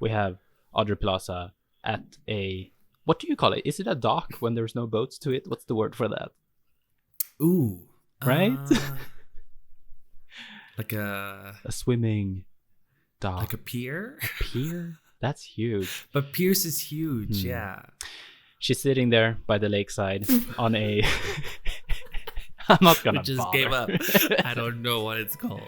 we have Aubrey Plaza at a, what do you call it? Is it a dock when there's no boats to it? What's the word for that? Ooh. Right? Like a swimming dock. Like a pier? Pier? That's huge. But Pierce is huge, yeah. She's sitting there by the lakeside on a... I'm not gonna just bother. Gave up. I don't know what it's called.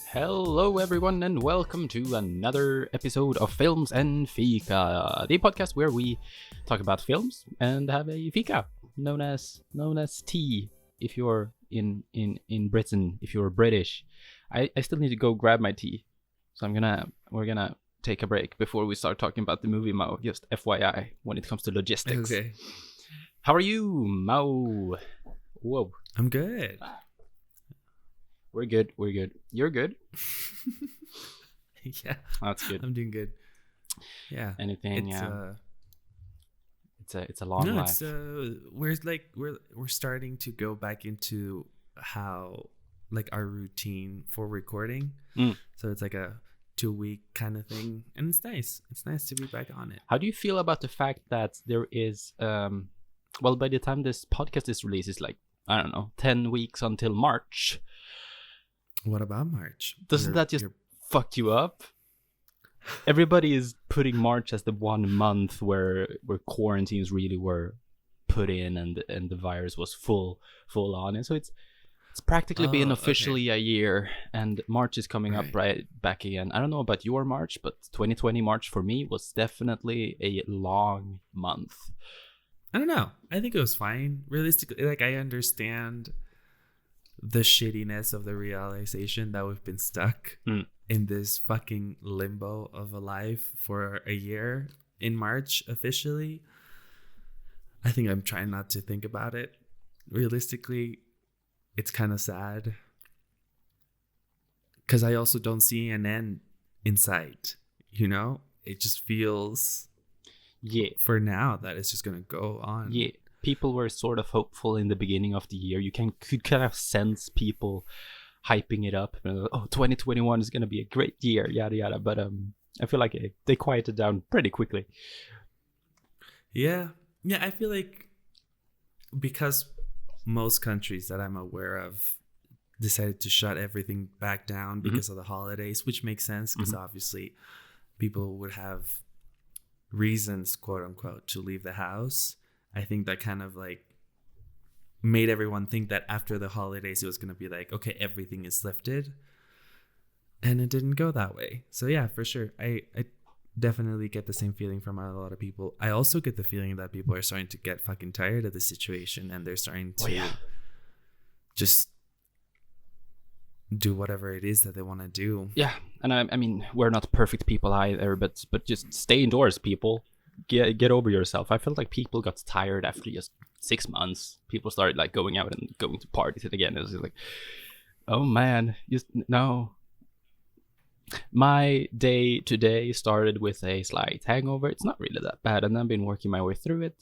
Hello everyone and welcome to another episode of Films and Fika, the podcast where we talk about films and have a fika, known as tea if you're in Britain, if you're British. I still need to go grab my tea, so we're gonna take a break before we start talking about the movie, Mo. Just FYI when it comes to logistics. Okay. How are you, Mo? Whoa. I'm good. We're good. You're good? Yeah. That's good. I'm doing good. Yeah. Anything? It's a long life. We're starting to go back into how like our routine for recording. So it's like a 2-week kind of thing, and it's nice. It's nice to be back on it. How do you feel about the fact that there is well, by the time this podcast is released, it's like, I don't know, 10 weeks until March. What about March? Doesn't that just fuck you up? Everybody is putting March as the 1 month where quarantines really were put in and the virus was full on, and so it's practically been officially a year, and March is coming up right back again. I don't know about your March, but 2020 March for me was definitely a long month. I don't know. I think it was fine. Realistically, like, I understand the shittiness of the realization that we've been stuck in this fucking limbo of a life for a year in March officially. I think I'm trying not to think about it. Realistically, it's kind of sad because I also don't see an end in sight. You know, it just feels for now that it's just gonna go on. People were sort of hopeful in the beginning of the year. You could kind of sense people hyping it up. 2021 is going to be a great year, yada yada. But I feel like they quieted down pretty quickly. Yeah, I feel like because most countries that I'm aware of decided to shut everything back down because of the holidays, which makes sense because obviously people would have reasons, quote unquote, to leave the house. I think that kind of like made everyone think that after the holidays it was going to be like, okay, everything is lifted, and it didn't go that way. So yeah, for sure, I definitely get the same feeling from a lot of people. I also get the feeling that people are starting to get fucking tired of the situation, and they're starting to just do whatever it is that they want to do. Yeah, and I mean, we're not perfect people either, but just stay indoors, people. Get over yourself. I felt like people got tired after just 6 months. People started like going out and going to parties again. It was just like, oh man, no. My day today started with a slight hangover. It's not really that bad, and I've been working my way through it.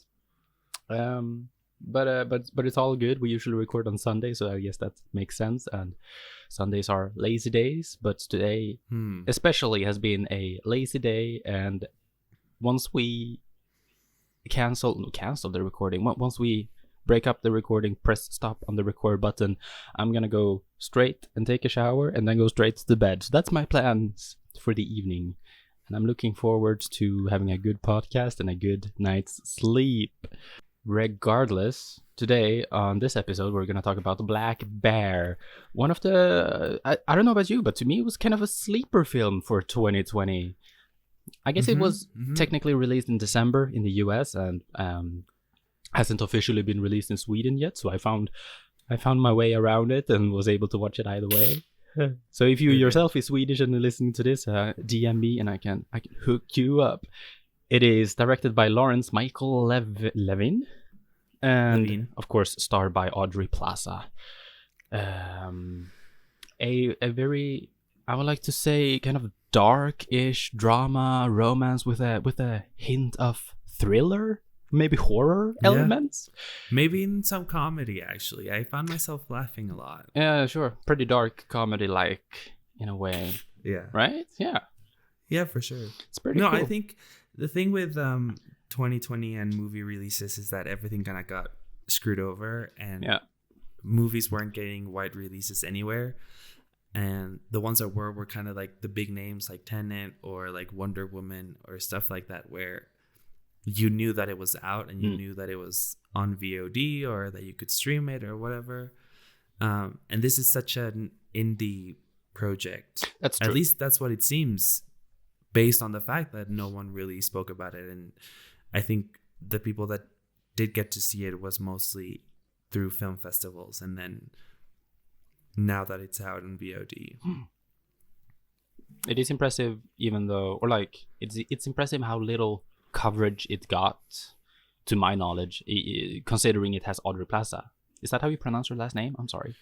But it's all good. We usually record on Sunday, so I guess that makes sense. And Sundays are lazy days, but today especially has been a lazy day. And once we cancel the recording, once we break up the recording, press stop on the record button, I'm gonna go straight and take a shower and then go straight to bed. So that's my plans for the evening, and I'm looking forward to having a good podcast and a good night's sleep. Regardless, today on this episode we're gonna talk about Black Bear, one of the I don't know about you, but to me it was kind of a sleeper film for 2020. I guess it was technically released in December in the US, and hasn't officially been released in Sweden yet. So I found my way around it and was able to watch it either way. So if you yourself is Swedish and listening to this, DM me and I can hook you up. It is directed by Lawrence Michael Levine, and of course starred by Aubrey Plaza. A very, I would like to say, kind of dark-ish drama, romance with a hint of thriller, maybe horror elements. Maybe in some comedy, actually. I found myself laughing a lot. Yeah, sure. Pretty dark comedy, like, in a way. Yeah. Right? Yeah. Yeah, for sure. It's pretty cool. I think the thing with 2020 and movie releases is that everything kind of got screwed over, and movies weren't getting wide releases anywhere. And the ones that were kind of like the big names like Tenet or like Wonder Woman or stuff like that, where you knew that it was out and you knew that it was on VOD or that you could stream it or whatever. And this is such an indie project. That's true. At least that's what it seems, based on the fact that no one really spoke about it. And I think the people that did get to see it was mostly through film festivals, and then now that it's out on VOD. It is impressive, even though, or like, it's impressive how little coverage it got, to my knowledge, considering it has Aubrey Plaza. Is that how you pronounce her last name? I'm sorry.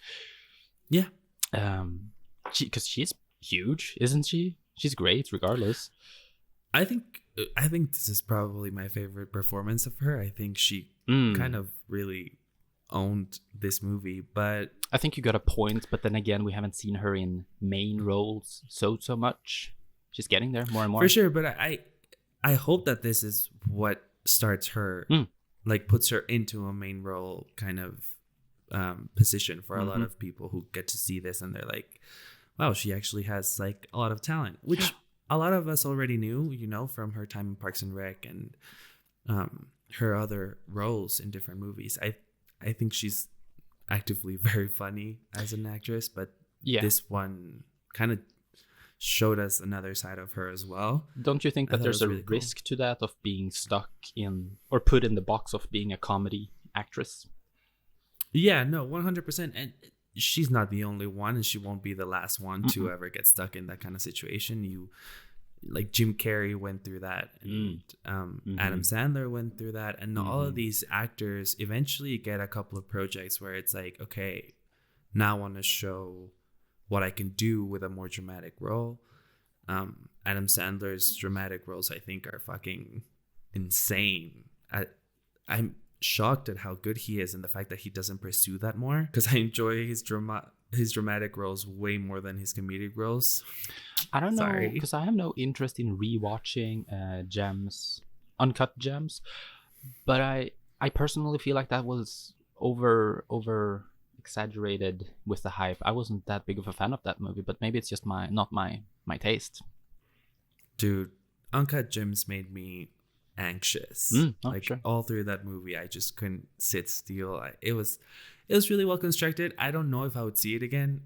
Yeah. Because she's huge, isn't she? She's great, regardless. I think this is probably my favorite performance of her. I think she kind of really owned this movie, but I think you got a point, but then again, we haven't seen her in main roles so much. She's getting there more and more. For sure, but I hope that this is what starts her, like puts her into a main role kind of position for a lot of people who get to see this and they're like, wow, she actually has like a lot of talent, which a lot of us already knew, you know, from her time in Parks and Rec and her other roles in different movies. I think she's actively very funny as an actress, but this one kind of showed us another side of her as well. Don't you think that there's a really risk to that, of being stuck in or put in the box of being a comedy actress? Yeah, no, 100%. And she's not the only one, and she won't be the last one to ever get stuck in that kind of situation. Like Jim Carrey went through that, and Adam Sandler went through that, and all of these actors eventually get a couple of projects where it's like, okay, now I want to show what I can do with a more dramatic role. Adam Sandler's dramatic roles, I think, are fucking insane. I'm shocked at how good he is, and the fact that he doesn't pursue that more, because I enjoy his dramatic roles way more than his comedic roles. I don't know, because I have no interest in rewatching uncut gems, but I personally feel like that was over exaggerated with the hype. I wasn't that big of a fan of that movie, but maybe it's just not my taste. Dude, Uncut Gems made me anxious. All through that movie, I just couldn't sit still. It was really well constructed. I don't know if I would see it again.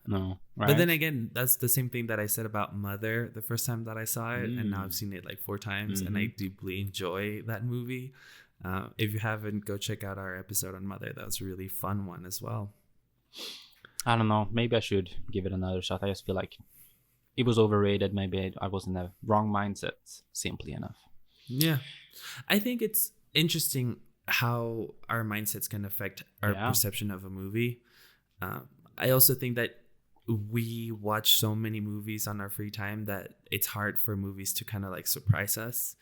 No, right? But then again, that's the same thing that I said about Mother the first time that I saw it, and now I've seen it like 4 times, and I deeply enjoy that movie. If you haven't, go check out our episode on Mother. That was a really fun one as well. I don't know. Maybe I should give it another shot. I just feel like it was overrated. Maybe I was in the wrong mindset, simply enough. Yeah. I think it's interesting how our mindsets can affect our perception of a movie. I also think that we watch so many movies on our free time that it's hard for movies to kind of like surprise us.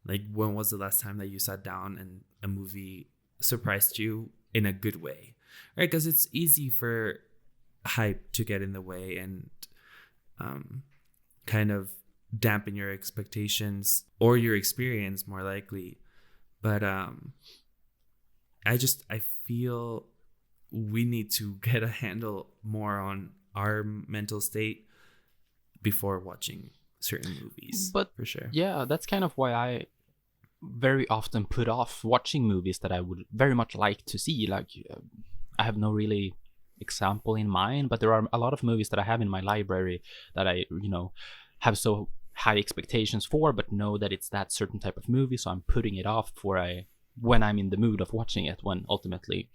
Like, when was the last time that you sat down and a movie surprised you in a good way, right? Because it's easy for hype to get in the way and kind of dampen your expectations or your experience, more likely. But I feel we need to get a handle more on our mental state before watching certain movies. But for sure, yeah, that's kind of why I very often put off watching movies that I would very much like to see. Like, I have no really example in mind, but there are a lot of movies that I have in my library that I, have so high expectations for, but know that it's that certain type of movie, so I'm putting it off for when I'm in the mood of watching it, when ultimately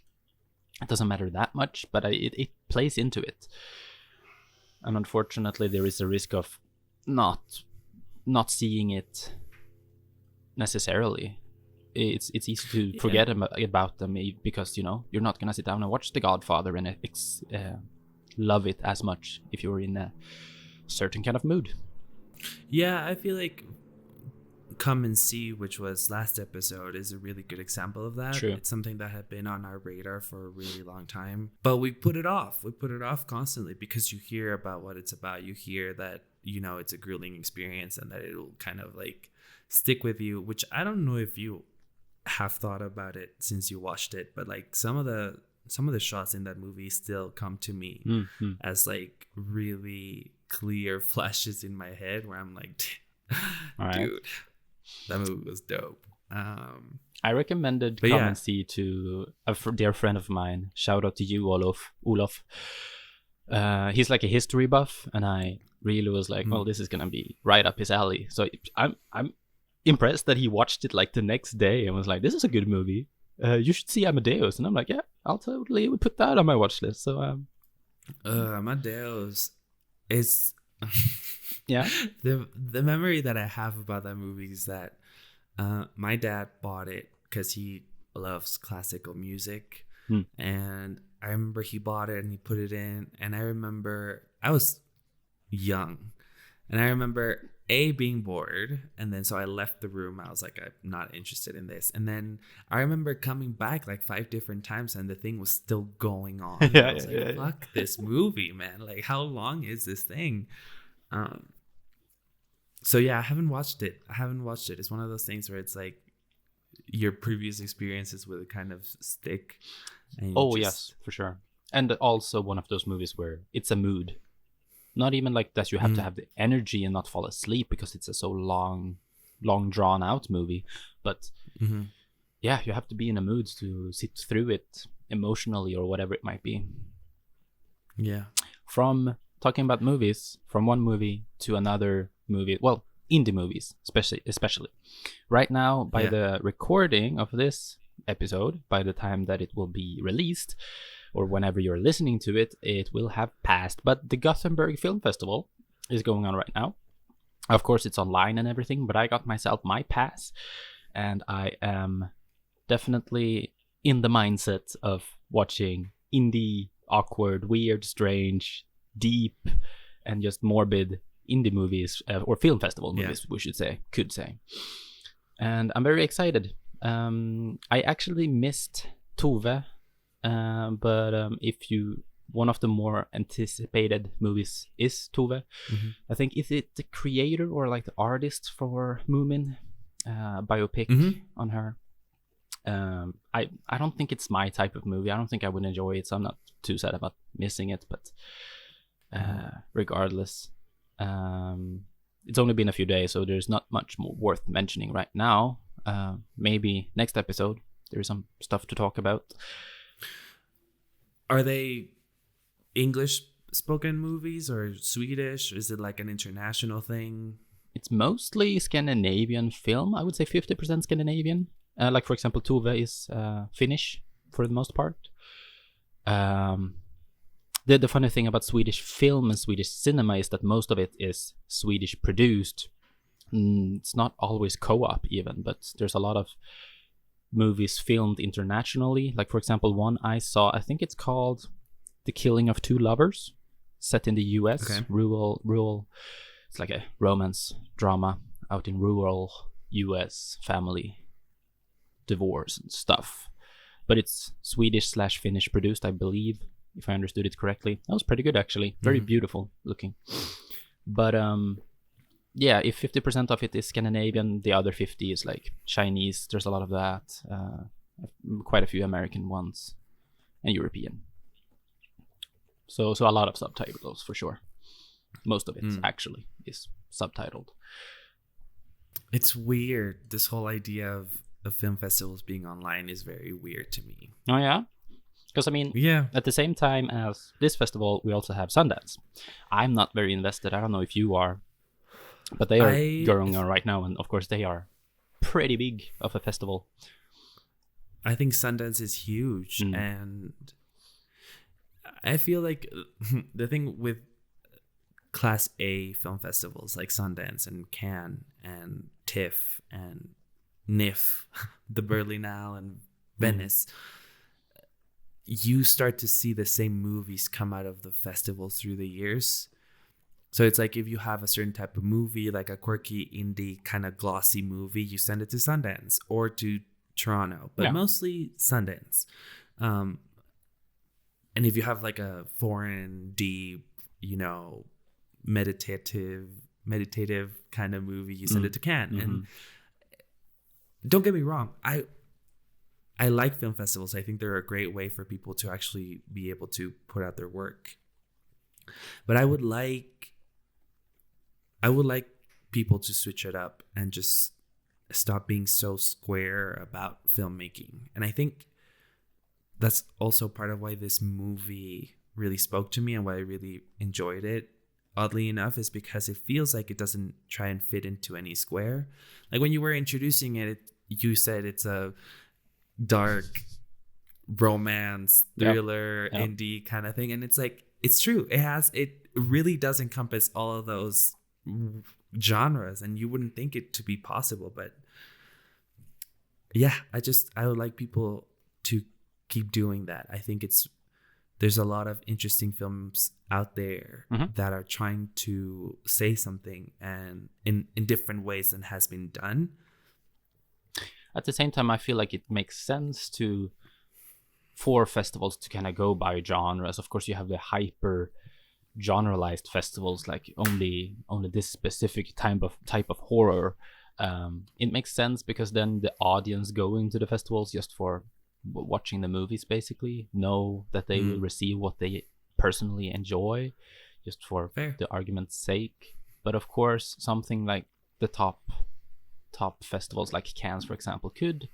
it doesn't matter that much, but it plays into it. And unfortunately, there is a risk of not seeing it necessarily. It's easy to forget about them, because you're not gonna sit down and watch The Godfather and love it as much if you're in a certain kind of mood. Yeah, I feel like Come and See, which was last episode, is a really good example of that. True. It's something that had been on our radar for a really long time, but we put it off. We put it off constantly because you hear about what it's about. You hear that, you know, it's a grueling experience and that it'll kind of like stick with you, which I don't know if you have thought about it since you watched it, but like some of the shots in that movie still come to me as like really clear flashes in my head where I'm like, dude, that movie was dope. I recommended Come and See to a dear friend of mine. Shout out to you, Olof. He's like a history buff, and I really was like, well, this is gonna be right up his alley. So I'm impressed that he watched it like the next day and was like, this is a good movie. You should see Amadeus. And I'm like, yeah, I'll totally put that on my watch list. So Amadeus is yeah. The memory that I have about that movie is that my dad bought it because he loves classical music, and I remember he bought it and he put it in, and I remember I was young, and I remember being bored, and then so I left the room. I was like, I'm not interested in this, and then I remember coming back like 5 different times and the thing was still going on. I was like, fuck this movie, man, like how long is this thing? So yeah, I haven't watched it. It's one of those things where it's like your previous experiences will kind of stick. And yes, for sure. And also one of those movies where it's a mood. Not even like that you have to have the energy and not fall asleep because it's a so long drawn out movie. But yeah, you have to be in a mood to sit through it emotionally or whatever it might be. Yeah. From talking about movies, from one movie to another movie, well, indie movies especially. Right now, by the recording of this episode, by the time that it will be released, or whenever you're listening to it, it will have passed. But the Gothenburg Film Festival is going on right now. Of course, it's online and everything, but I got myself my pass, and I am definitely in the mindset of watching indie, awkward, weird, strange, deep, and just morbid indie movies, or film festival movies, we could say. And I'm very excited. I actually missed Tove, but one of the more anticipated movies is Tove. I think, is it the creator or like the artist for Moomin, biopic on her? I don't think it's my type of movie. I don't think I would enjoy it, so I'm not too sad about missing it. But regardless, it's only been a few days, so there's not much more worth mentioning right now. Maybe next episode there's some stuff to talk about. Are they English spoken movies or Swedish? Is it like an international thing? It's mostly Scandinavian film. I would say 50% Scandinavian. Like, for example, Tove is Finnish for the most part. The funny thing about Swedish film and Swedish cinema is that most of it is Swedish produced. It's not always co-op even, but there's a lot of movies filmed internationally. Like, for example, one I saw, I think it's called The Killing of Two Lovers, set in the US. Okay. Rural. It's like a romance drama out in rural US, family divorce and stuff. But it's Swedish/Finnish produced, I believe, if I understood it correctly. That was pretty good, actually. Very beautiful looking. But yeah, if 50% of it is Scandinavian, the other 50 is like Chinese. There's a lot of that. Quite a few American ones and European. So a lot of subtitles for sure. Most of it actually is subtitled. It's weird. This whole idea of film festivals being online is very weird to me. Oh yeah? Because, I mean, at the same time as this festival, we also have Sundance. I'm not very invested. I don't know if you are. But they are going on right now. And, of course, they are pretty big of a festival. I think Sundance is huge. And I feel like the thing with Class A film festivals like Sundance and Cannes and TIFF and NIF, the Berlinale and Venice, you start to see the same movies come out of the festivals through the years. So it's like if you have a certain type of movie, like a quirky indie kind of glossy movie, you send it to Sundance or to Toronto, but mostly Sundance. And if you have like a foreign, deep, meditative kind of movie, you send it to Cannes. And don't get me wrong, I like film festivals. I think they're a great way for people to actually be able to put out their work. But I would like people to switch it up and just stop being so square about filmmaking. And I think that's also part of why this movie really spoke to me and why I really enjoyed it. Oddly enough, is because it feels like it doesn't try and fit into any square. Like when you were introducing it, you said it's a dark romance thriller indie kind of thing, and it's like, it's true. It really does encompass all of those genres, and you wouldn't think it to be possible. But yeah, I would like people to keep doing that. I think there's a lot of interesting films out there that are trying to say something and in different ways than has been done. At the same time, I feel like it makes sense for festivals to kind of go by genres. Of course, you have the hyper generalized festivals, like only this specific type of horror. It makes sense because then the audience going to the festivals just for watching the movies basically know that they will receive what they personally enjoy, just for the argument's sake. But of course, something like the top festivals like Cannes, for example, could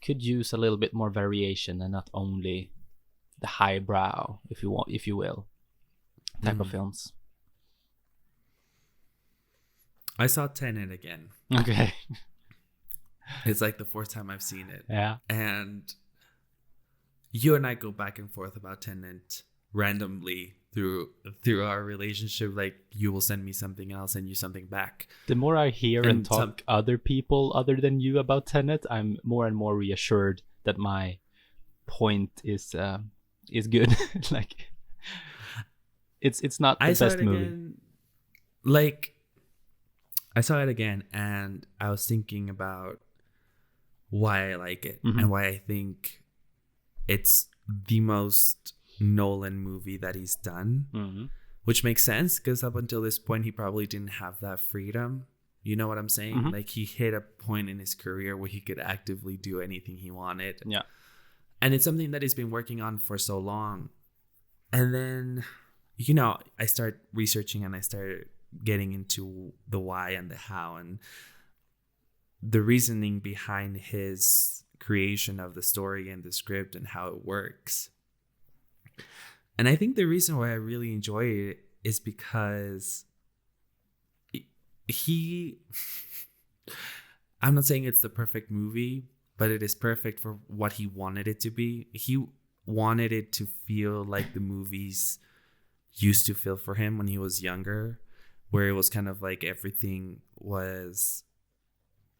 use a little bit more variation and not only the highbrow, if you will, type of films. I saw Tenet again. Okay. It's like the fourth time I've seen it. Yeah. And you and I go back and forth about Tenet randomly through our relationship. Like, you will send me something and I'll send you something back. The more I hear and talk other people other than you about Tenet, I'm more and more reassured that my point is good. Like, it's not the best movie. Again, like, I saw it again and I was thinking about why I like it and why I think it's the most Nolan movie that he's done, which makes sense because up until this point he probably didn't have that freedom. You know what I'm saying? Like, he hit a point in his career where he could actively do anything he wanted. Yeah. And it's something that he's been working on for so long. And then, I start researching and I started getting into the why and the how and the reasoning behind his creation of the story and the script and how it works. And I think the reason why I really enjoy it is because I'm not saying it's the perfect movie, but it is perfect for what he wanted it to be. He wanted it to feel like the movies used to feel for him when he was younger, where it was kind of like everything was,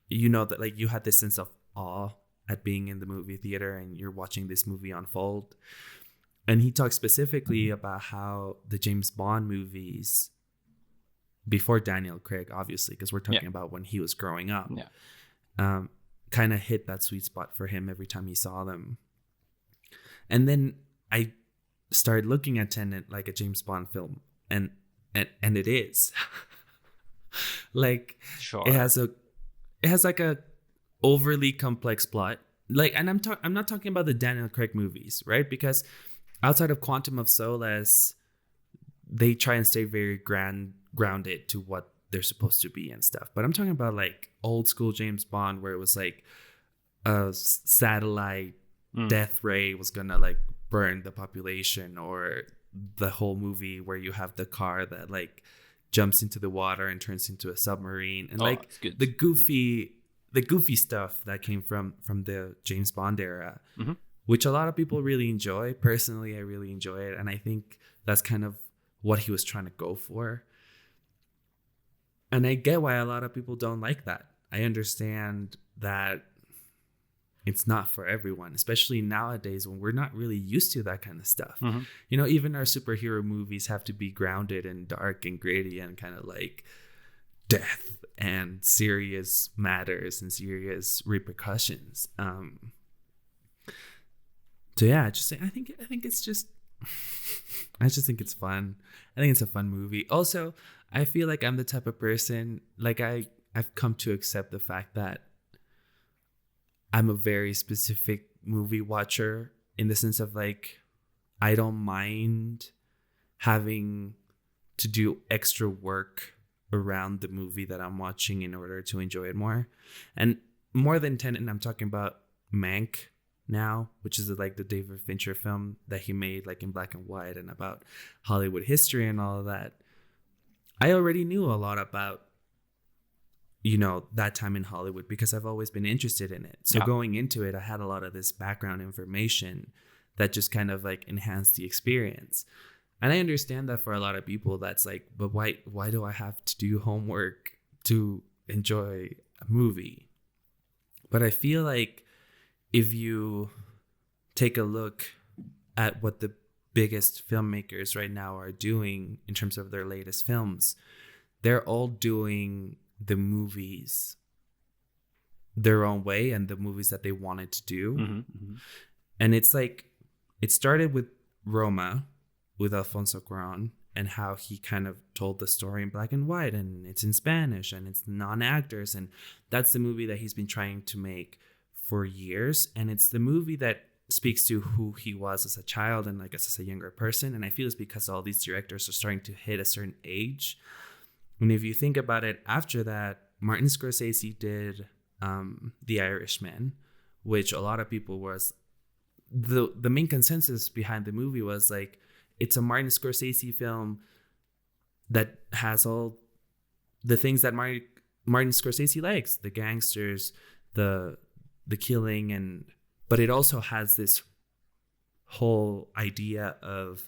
that like you had this sense of awe at being in the movie theater and you're watching this movie unfold. And he talks specifically about how the James Bond movies, before Daniel Craig, obviously, because we're talking about when he was growing up, kind of hit that sweet spot for him every time he saw them. And then I started looking at Tenet like a James Bond film, and it is. Like, sure. It has like a overly complex plot. Like, and I'm not talking about the Daniel Craig movies, right? Because outside of Quantum of Solace, they try and stay very grounded to what they're supposed to be and stuff. But I'm talking about like old school James Bond, where it was like a satellite death ray was gonna like burn the population, or the whole movie where you have the car that like jumps into the water and turns into a submarine, and like the goofy stuff that came from the James Bond era, which a lot of people really enjoy. Personally, I really enjoy it, and I think that's kind of what he was trying to go for. And I get why a lot of people don't like that. I understand that it's not for everyone, especially nowadays when we're not really used to that kind of stuff. Mm-hmm. You know, even our superhero movies have to be grounded and dark and gritty and kind of like death and serious matters and serious repercussions. So yeah, I think it's just I just think it's fun. I think it's a fun movie. Also, I feel like I'm the type of person, like I've come to accept the fact that I'm a very specific movie watcher, in the sense of like, I don't mind having to do extra work around the movie that I'm watching in order to enjoy it more. And more than Tenet, I'm talking about Mank now, which is like the David Fincher film that he made like in black and white and about Hollywood history and all of that. I already knew a lot about, you know, that time in Hollywood because I've always been interested in it. So going into it, I had a lot of this background information that just kind of like enhanced the experience. And I understand that for a lot of people, that's like, but why do I have to do homework to enjoy a movie? But I feel like if you take a look at what the biggest filmmakers right now are doing in terms of their latest films, they're all doing the movies their own way and the movies that they wanted to do. Mm-hmm, mm-hmm. And it's like, it started with Roma, with Alfonso Cuarón, and how he kind of told the story in black and white, and it's in Spanish and it's non-actors, and that's the movie that he's been trying to make for years. And it's the movie that speaks to who he was as a child and I guess as a younger person. And I feel it's because all these directors are starting to hit a certain age. And if you think about it, after that, Martin Scorsese did The Irishman, which a lot of people was the main consensus behind the movie was like, it's a Martin Scorsese film that has all the things that Martin Scorsese likes, the gangsters, the killing, but it also has this whole idea of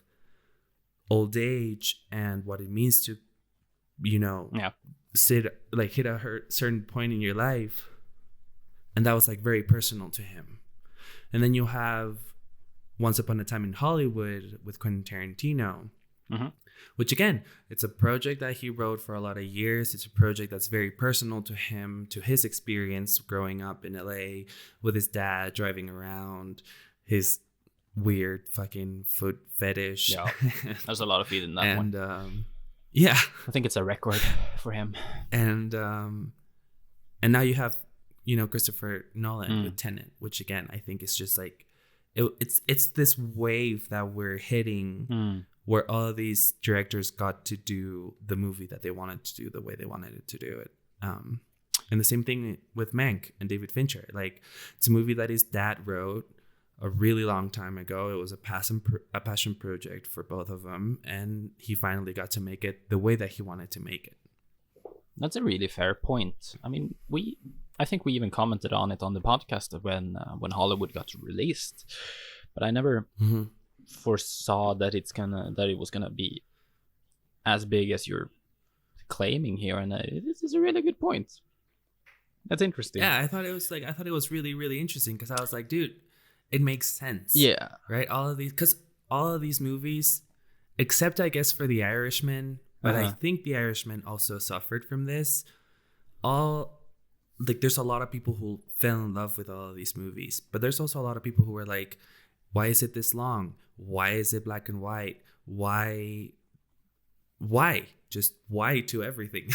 old age and what it means to, you know, hit a certain point in your life. And that was like very personal to him. And then you have Once Upon a Time in Hollywood with Quentin Tarantino, mm-hmm. which again, it's a project that he wrote for a lot of years. It's a project that's very personal to him, to his experience growing up in LA with his dad driving around, his weird fucking foot fetish. Yeah, there's a lot of feet in that one. And yeah, I think it's a record for him. And now you have, you know, Christopher Nolan with Tenet, which again, I think is just like, it's this wave that we're hitting where all of these directors got to do the movie that they wanted to do the way they wanted it to do it. And the same thing with Mank and David Fincher. Like, it's a movie that his dad wrote a really long time ago. It was a passion project for both of them, and he finally got to make it the way that he wanted to make it. That's a really fair point. I mean, I think we even commented on it on the podcast when Hollywood got released, but I never foresaw that it was gonna be as big as you're claiming here, and this is a really good point. That's interesting. Yeah, I thought it was really, really interesting because I was like, dude, it makes sense. Yeah, right. All of these movies, except I guess for The Irishman, but I think The Irishman also suffered from this. There's a lot of people who fell in love with all of these movies, but there's also a lot of people who were like, why is it this long? Why is it black and white? Why? Just why to everything?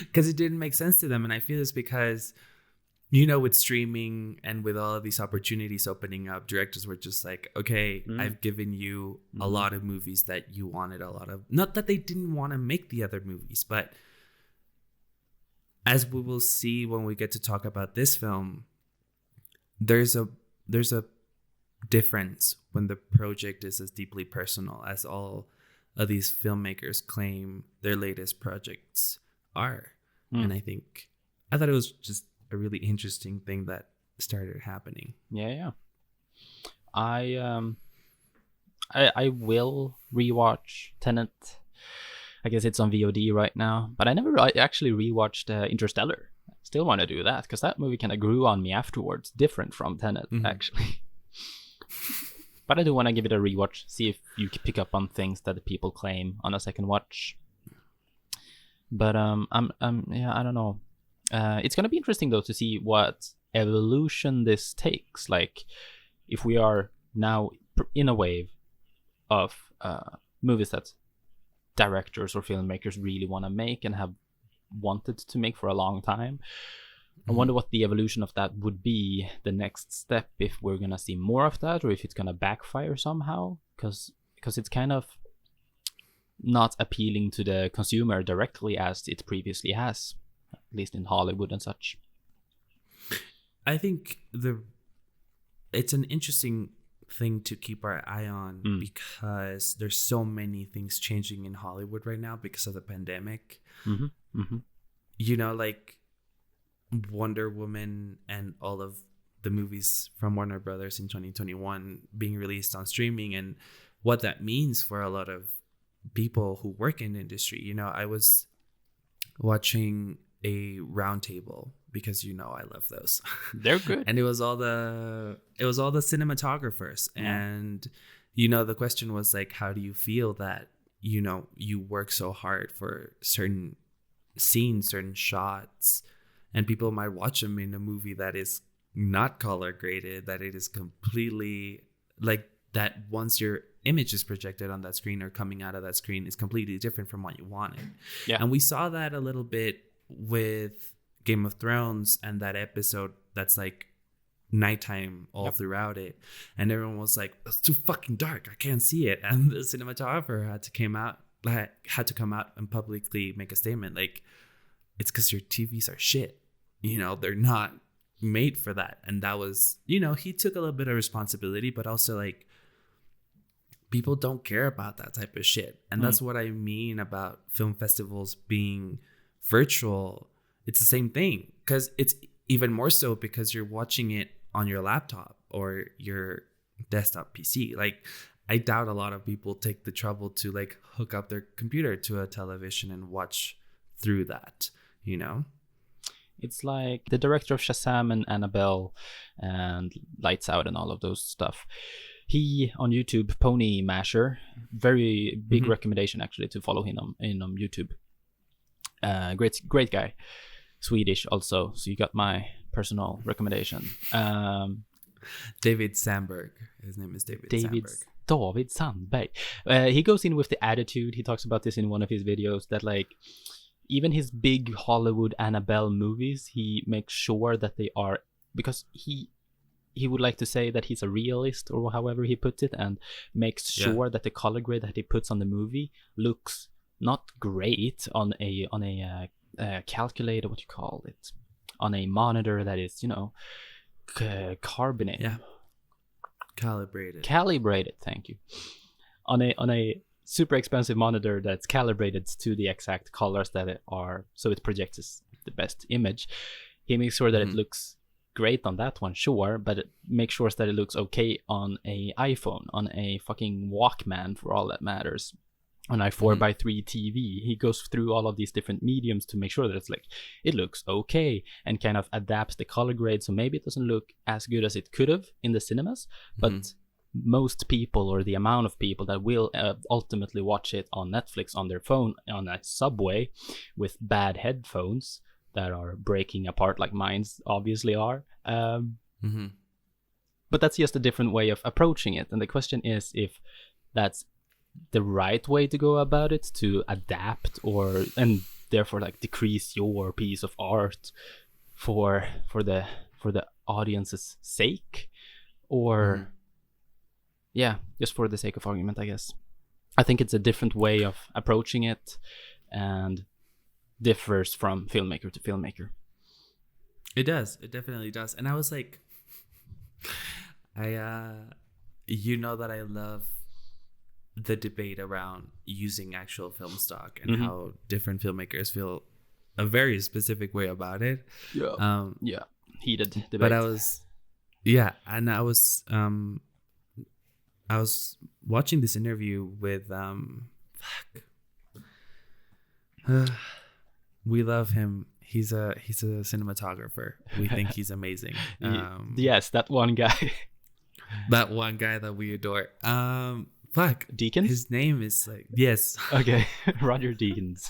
Because it didn't make sense to them. And I feel it's because, you know, with streaming and with all of these opportunities opening up, directors were just like, okay, I've given you a lot of movies that you wanted a lot of. Not that they didn't want to make the other movies, but as we will see when we get to talk about this film, there's a difference when the project is as deeply personal as all of these filmmakers claim their latest projects are. And I thought it was just a really interesting thing that started happening. Yeah. I will rewatch Tenet. I guess it's on VOD right now, but I never actually rewatched Interstellar. still want to do that, because that movie kind of grew on me afterwards, different from Tenet, actually. But I do want to give it a rewatch, see if you can pick up on things that the people claim on a second watch. But yeah, I don't know. It's gonna be interesting though to see what evolution this takes. Like, if we are now in a wave of movies that directors or filmmakers really want to make and have wanted to make for a long time. I wonder what the evolution of that would be, the next step, if we're gonna see more of that or if it's gonna backfire somehow, because it's kind of not appealing to the consumer directly as it previously has, at least in Hollywood and such. I think it's an interesting thing to keep our eye on because there's so many things changing in Hollywood right now because of the pandemic. You know, like Wonder Woman and all of the movies from Warner Brothers in 2021 being released on streaming, and what that means for a lot of people who work in the industry. You know, I was watching a roundtable because, you know, I love those. They're good. And it was all the cinematographers. And, you know, the question was like, how do you feel that, you know, you work so hard for certain scenes, certain shots, and people might watch them in a movie that is not color graded, that it is completely like that once your image is projected on that screen or coming out of that screen is completely different from what you wanted. Yeah. And we saw that a little bit with Game of Thrones and that episode that's like nighttime all throughout it. And everyone was like, it's too fucking dark, I can't see it. And the cinematographer had to come out and publicly make a statement like, it's because your TVs are shit. You know, they're not made for that. And that was, you know, he took a little bit of responsibility, but also like people don't care about that type of shit. And that's what I mean about film festivals being virtual. It's the same thing, because it's even more so because you're watching it on your laptop or your desktop PC. Like, I doubt a lot of people take the trouble to like hook up their computer to a television and watch through that, you know? It's like the director of Shazam and Annabelle and Lights Out and all of those stuff. He, on YouTube, Pony Masher, very big recommendation actually to follow him on YouTube. Great guy. Swedish also, so you got my personal recommendation. David Sandberg. His name is David Sandberg. David Sandberg. He goes in with the attitude. He talks about this in one of his videos, that like even his big Hollywood Annabelle movies, he makes sure that they are, because he would like to say that he's a realist, or however he puts it, and makes sure that the color grade that he puts on the movie looks not great on a calculator, what you call it, on a monitor that is, you know, carbonate. Yeah. Calibrated. Thank you. On a super expensive monitor that's calibrated to the exact colors that it are, so it projects the best image. He makes sure that it looks great on that one, sure, but it makes sure that it looks okay on a iPhone, on a fucking Walkman, for all that matters, on a 4x3 TV. He goes through all of these different mediums to make sure that it's like, it looks okay, and kind of adapts the color grade so maybe it doesn't look as good as it could have in the cinemas, but most people, or the amount of people that will ultimately watch it on Netflix on their phone on a subway with bad headphones that are breaking apart like mine obviously are. But that's just a different way of approaching it. And the question is if that's the right way to go about it, to adapt and therefore like decrease your piece of art for the audience's sake, or just for the sake of argument, I guess. I think it's a different way of approaching it and differs from filmmaker to filmmaker. It does. It definitely does. And I was like, you know that I love the debate around using actual film stock and how different filmmakers feel a very specific way about it. Heated debate. But I was watching this interview with we love him He's a cinematographer. We think he's amazing. Yes, that one guy. That one guy that we adore. Fuck. Deakins? His name is like, yes. Okay. Roger Deakins.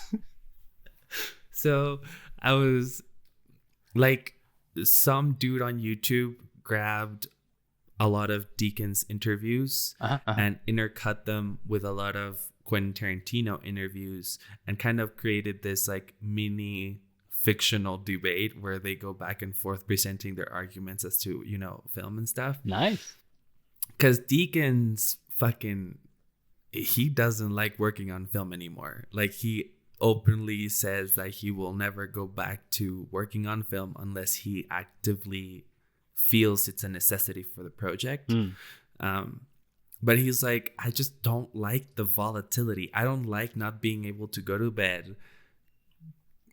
So I was like, some dude on YouTube grabbed a lot of Deakins interviews and intercut them with a lot of Quentin Tarantino interviews and kind of created this like mini fictional debate where they go back and forth presenting their arguments as to, you know, film and stuff. Nice. Because Deakins he doesn't like working on film anymore. Like, he openly says that he will never go back to working on film unless he actively feels it's a necessity for the project. But he's like, I just don't like the volatility. I don't like not being able to go to bed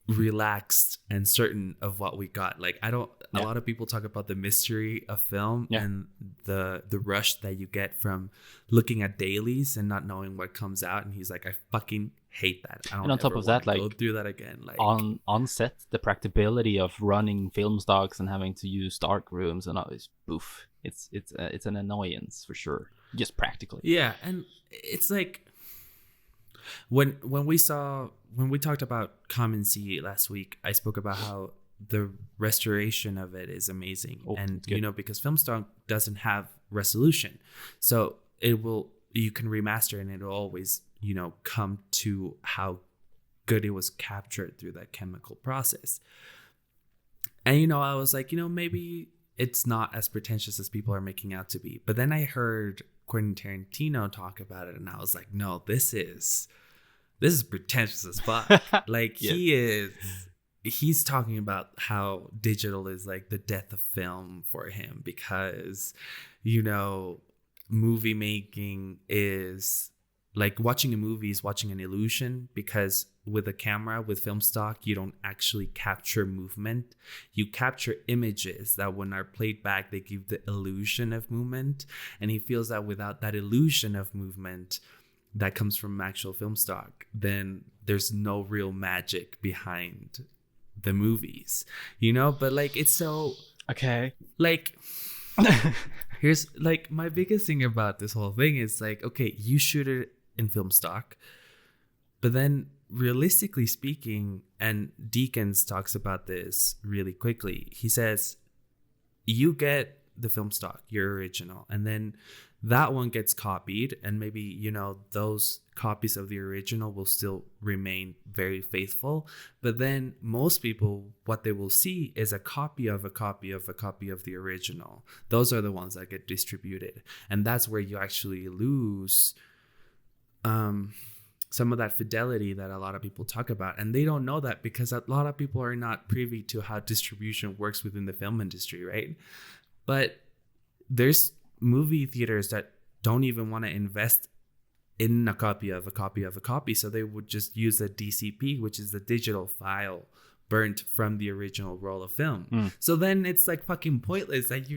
relaxed and certain of what we got. Like, I don't, a lot of people talk about the mystery of film and the rush that you get from looking at dailies and not knowing what comes out. And he's like, I fucking hate that. I don't, and on top of that, like, go through that again. Like, on set, the practicability of running film stocks and having to use dark rooms and all this boof. It's an annoyance for sure, just practically. Yeah, and it's like when we talked about Common Sea last week, I spoke about how the restoration of it is amazing. And you know, because film stock doesn't have resolution, so you can remaster and it'll always, you know, come to how good it was captured through that chemical process. And, you know, I was like, you know, maybe it's not as pretentious as people are making out to be. But then I heard Quentin Tarantino talk about it and I was like, no, this is pretentious as fuck. Like, he's talking about how digital is like the death of film for him because, you know, movie making is like watching a movie is watching an illusion, because with a camera, with film stock, you don't actually capture movement. You capture images that when are played back, they give the illusion of movement. And he feels that without that illusion of movement that comes from actual film stock, then there's no real magic behind the movies, you know? But like, it's so... Okay. Like... Here's like my biggest thing about this whole thing is like, okay, you shoot it in film stock, but then realistically speaking, and Deakins talks about this really quickly, he says you get the film stock, your original, and then that one gets copied, and maybe, you know, those copies of the original will still remain very faithful, but then most people, what they will see is a copy of a copy of a copy of the original. Those are the ones that get distributed, and that's where you actually lose some of that fidelity that a lot of people talk about. And they don't know that because a lot of people are not privy to how distribution works within the film industry, right? But there's movie theaters that don't even want to invest in a copy of a copy of a copy, so they would just use a DCP, which is the digital file burnt from the original roll of film. So then it's like fucking pointless that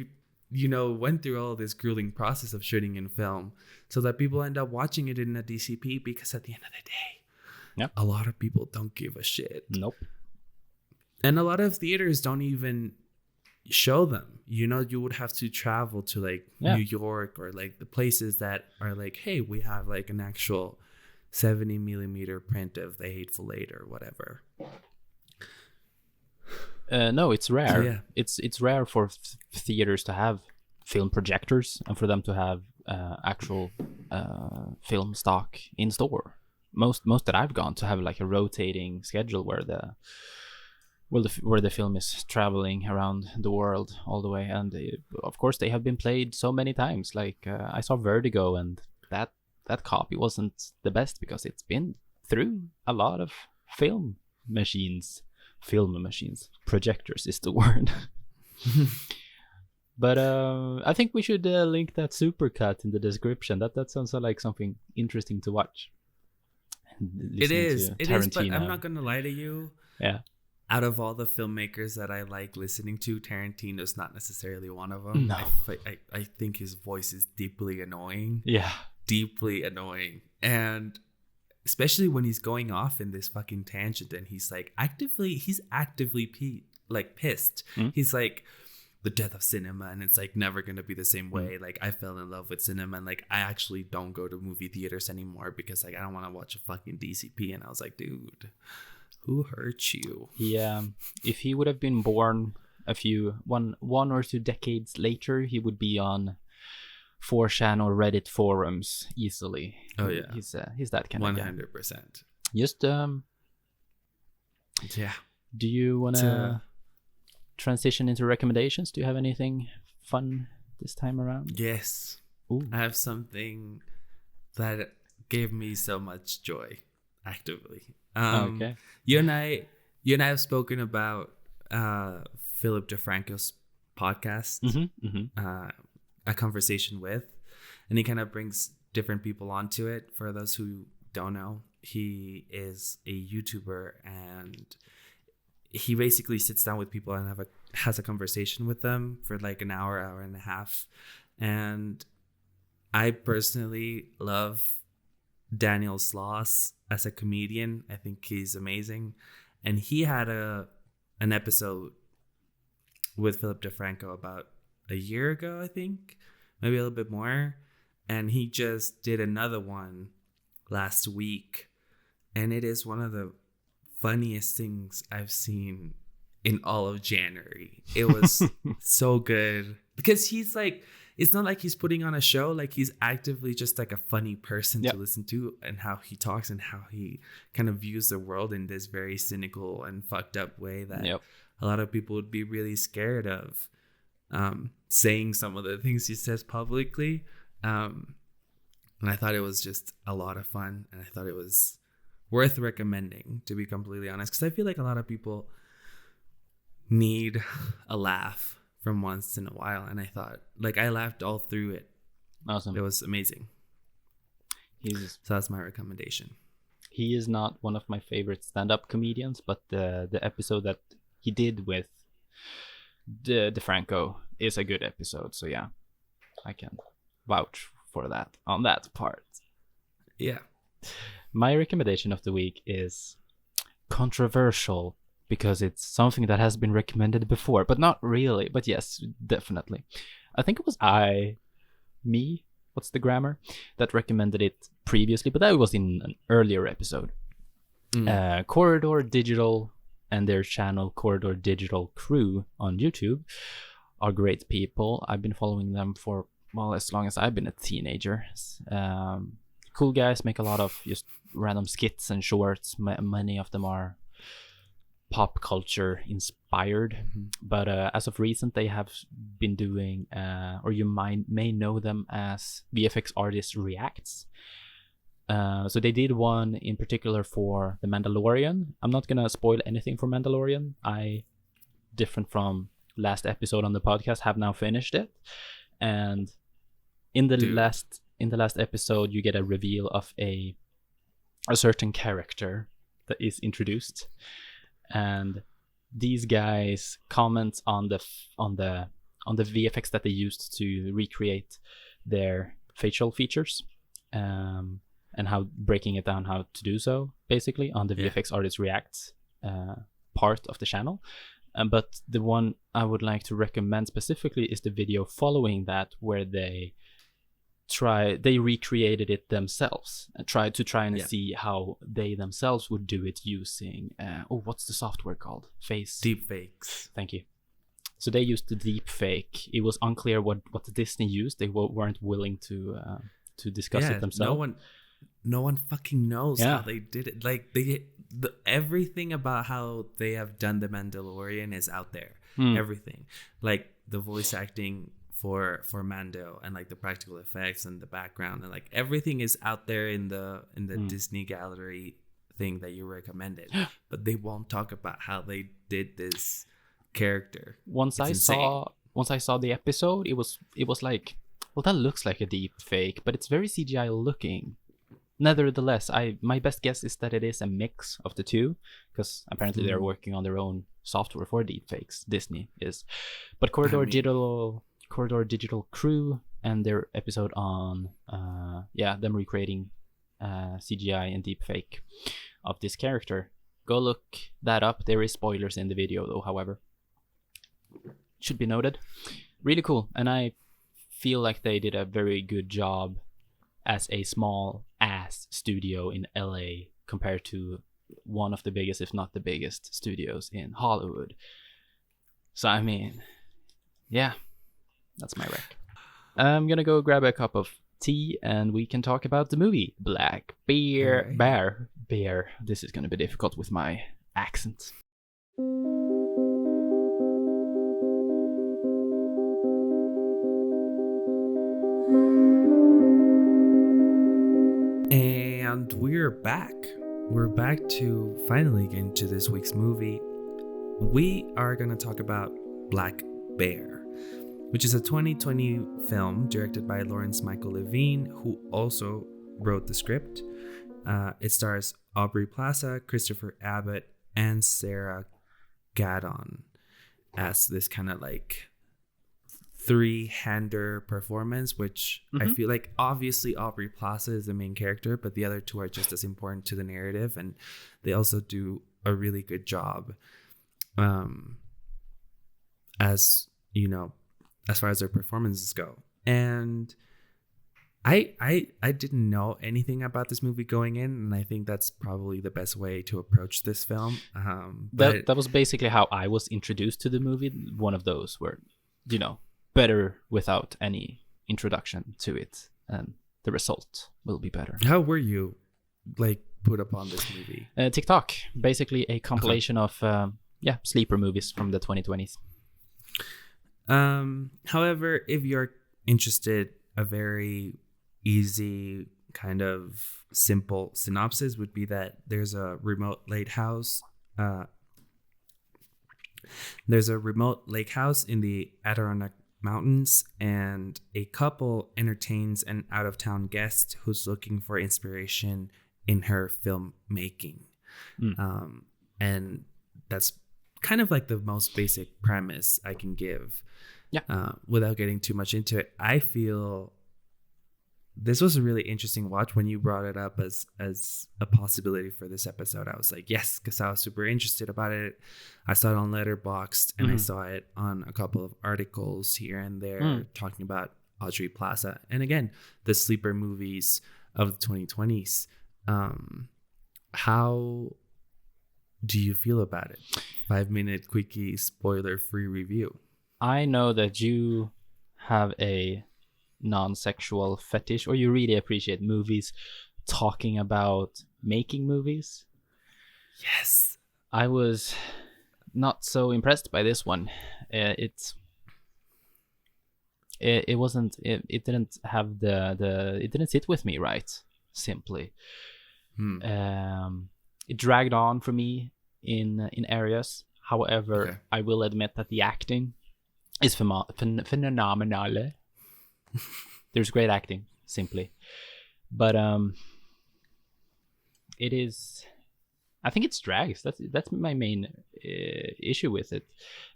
you know, went through all this grueling process of shooting in film, so that people end up watching it in a DCP, because at the end of the day, a lot of people don't give a shit. Nope. And a lot of theaters don't even show them. You know, you would have to travel to like New York or like the places that are like, hey, we have like an actual 70 millimeter print of The Hateful Eight or whatever. No, it's rare. Yeah. It's rare for theaters to have film projectors and for them to have actual film stock in store. Most that I've gone to have like a rotating schedule where the film is traveling around the world all the way, and of course they have been played so many times. Like I saw Vertigo, and that copy wasn't the best because it's been through a lot of film machines. Projectors is the word. But I think we should link that supercut in the description. That sounds like something interesting to watch. It is, but I'm not gonna lie to you. Yeah. Out of all the filmmakers that I like listening to, Tarantino's not necessarily one of them. No. I think his voice is deeply annoying. Yeah. Deeply annoying. And especially when he's going off in this fucking tangent and he's actively pissed. He's like, the death of cinema, and it's like never gonna be the same way. Like, I fell in love with cinema, and like I actually don't go to movie theaters anymore because like I don't want to watch a fucking DCP. And I was like, dude, who hurt you? Yeah, if he would have been born one or two decades later, he would be on 4chan or Reddit forums easily. Oh yeah, he's that kind of guy. 100%. Just yeah. Do you wanna transition into recommendations? Do you have anything fun this time around? Yes. Ooh. I have something that gave me so much joy. Actively. Okay. You and I have spoken about Philip DeFranco's podcast, A Conversation With, and he kind of brings different people onto it. For those who don't know, he is a YouTuber, and he basically sits down with people and has a conversation with them for like an hour and a half. And I personally love Daniel Sloss as a comedian. I think he's amazing. And he had an episode with Philip DeFranco about a year ago, I think, maybe a little bit more. And he just did another one last week. And it is one of the funniest things I've seen in all of January. It was so good because he's like, it's not like he's putting on a show. Like, he's actively just like a funny person to listen to, and how he talks and how he kind of views the world in this very cynical and fucked up way that a lot of people would be really scared of saying some of the things he says publicly. And I thought it was just a lot of fun, and I thought it was worth recommending, to be completely honest, because I feel like a lot of people need a laugh from once in a while, and I thought, like, I laughed all through it. Awesome. It was amazing. So that's my recommendation. He is not one of my favorite stand-up comedians, but the episode that he did with DeFranco is a good episode. So yeah, I can vouch for that on that part. Yeah. My recommendation of the week is controversial because it's something that has been recommended before, but not really. But yes, definitely. I think it was what's the grammar, that recommended it previously, but that was in an earlier episode. Corridor Digital and their channel Corridor Digital Crew on YouTube are great people. I've been following them for, well, as long as I've been a teenager. Cool guys, make a lot of just random skits and shorts. Many of them are pop culture inspired, but as of recent they have been doing or you may know them as VFX Artist Reacts. So they did one in particular for The Mandalorian. I'm not gonna spoil anything for Mandalorian. I, different from last episode on the podcast, have now finished it, and in the last episode you get a reveal of a certain character that is introduced, and these guys comment on the VFX that they used to recreate their facial features, and how breaking it down how to do so, basically, on the VFX Artist Reacts part of the channel. But the one I would like to recommend specifically is the video following that, where they recreated it themselves and tried to see how they themselves would do it using what's the software called? Deepfakes. Thank you. So they used the deepfake. It was unclear what Disney used. They weren't willing to discuss it themselves. No one fucking knows how they did it. Like, everything about how they have done The Mandalorian is out there. Everything, like the voice acting for Mando, and like the practical effects and the background, and like everything is out there in the Disney Gallery thing that you recommended. But they won't talk about how they did this character. Once I saw the episode, it was like, well, that looks like a deep fake, but it's very CGI looking. Nevertheless, my best guess is that it is a mix of the two, because apparently they're working on their own software for deepfakes. Disney is, but Corridor Digital Crew and their episode on them recreating CGI and deepfake of this character. Go look that up. There is spoilers in the video though, however. Should be noted. Really cool, and I feel like they did a very good job as a small ass studio in LA compared to one of the biggest, if not the biggest, studios in Hollywood. So I mean, yeah, that's my rec. I'm gonna go grab a cup of tea and we can talk about the movie Black Bear. Right. Bear. This is gonna be difficult with my accent. And we're back. We're back to finally get into this week's movie. We are going to talk about Black Bear, which is a 2020 film directed by Lawrence Michael Levine, who also wrote the script. It stars Aubrey Plaza, Christopher Abbott, and Sarah Gadon as this kind of like three-hander performance, which I feel like obviously Aubrey Plaza is the main character, but the other two are just as important to the narrative, and they also do a really good job as you know, as far as their performances go. And I didn't know anything about this movie going in, and I think that's probably the best way to approach this film. That was basically how I was introduced to the movie. One of those where, you know, better without any introduction to it, and the result will be better. How were you like put upon this movie? TikTok, basically a compilation of sleeper movies from the 2020s. However, if you're interested, a very easy kind of simple synopsis would be that there's a remote lake house in the Adirondack Mountains, and a couple entertains an out-of-town guest who's looking for inspiration in her filmmaking. And that's kind of like the most basic premise I can give. Without getting too much into it. I feel this was a really interesting watch. When you brought it up as a possibility for this episode, I was like, yes, because I was super interested about it. I saw it on Letterboxd, and I saw it on a couple of articles here and there talking about Aubrey Plaza. And again, the sleeper movies of the 2020s. How do you feel about it? 5-minute quickie spoiler-free review. I know that you have a non-sexual fetish, or you really appreciate movies talking about making movies. Yes. I was not so impressed by this one. It didn't have it didn't sit with me right, simply. It dragged on for me in areas. However, I will admit that the acting is phenomenal. There's great acting, simply, but it is. I think it's drags. That's my main issue with it.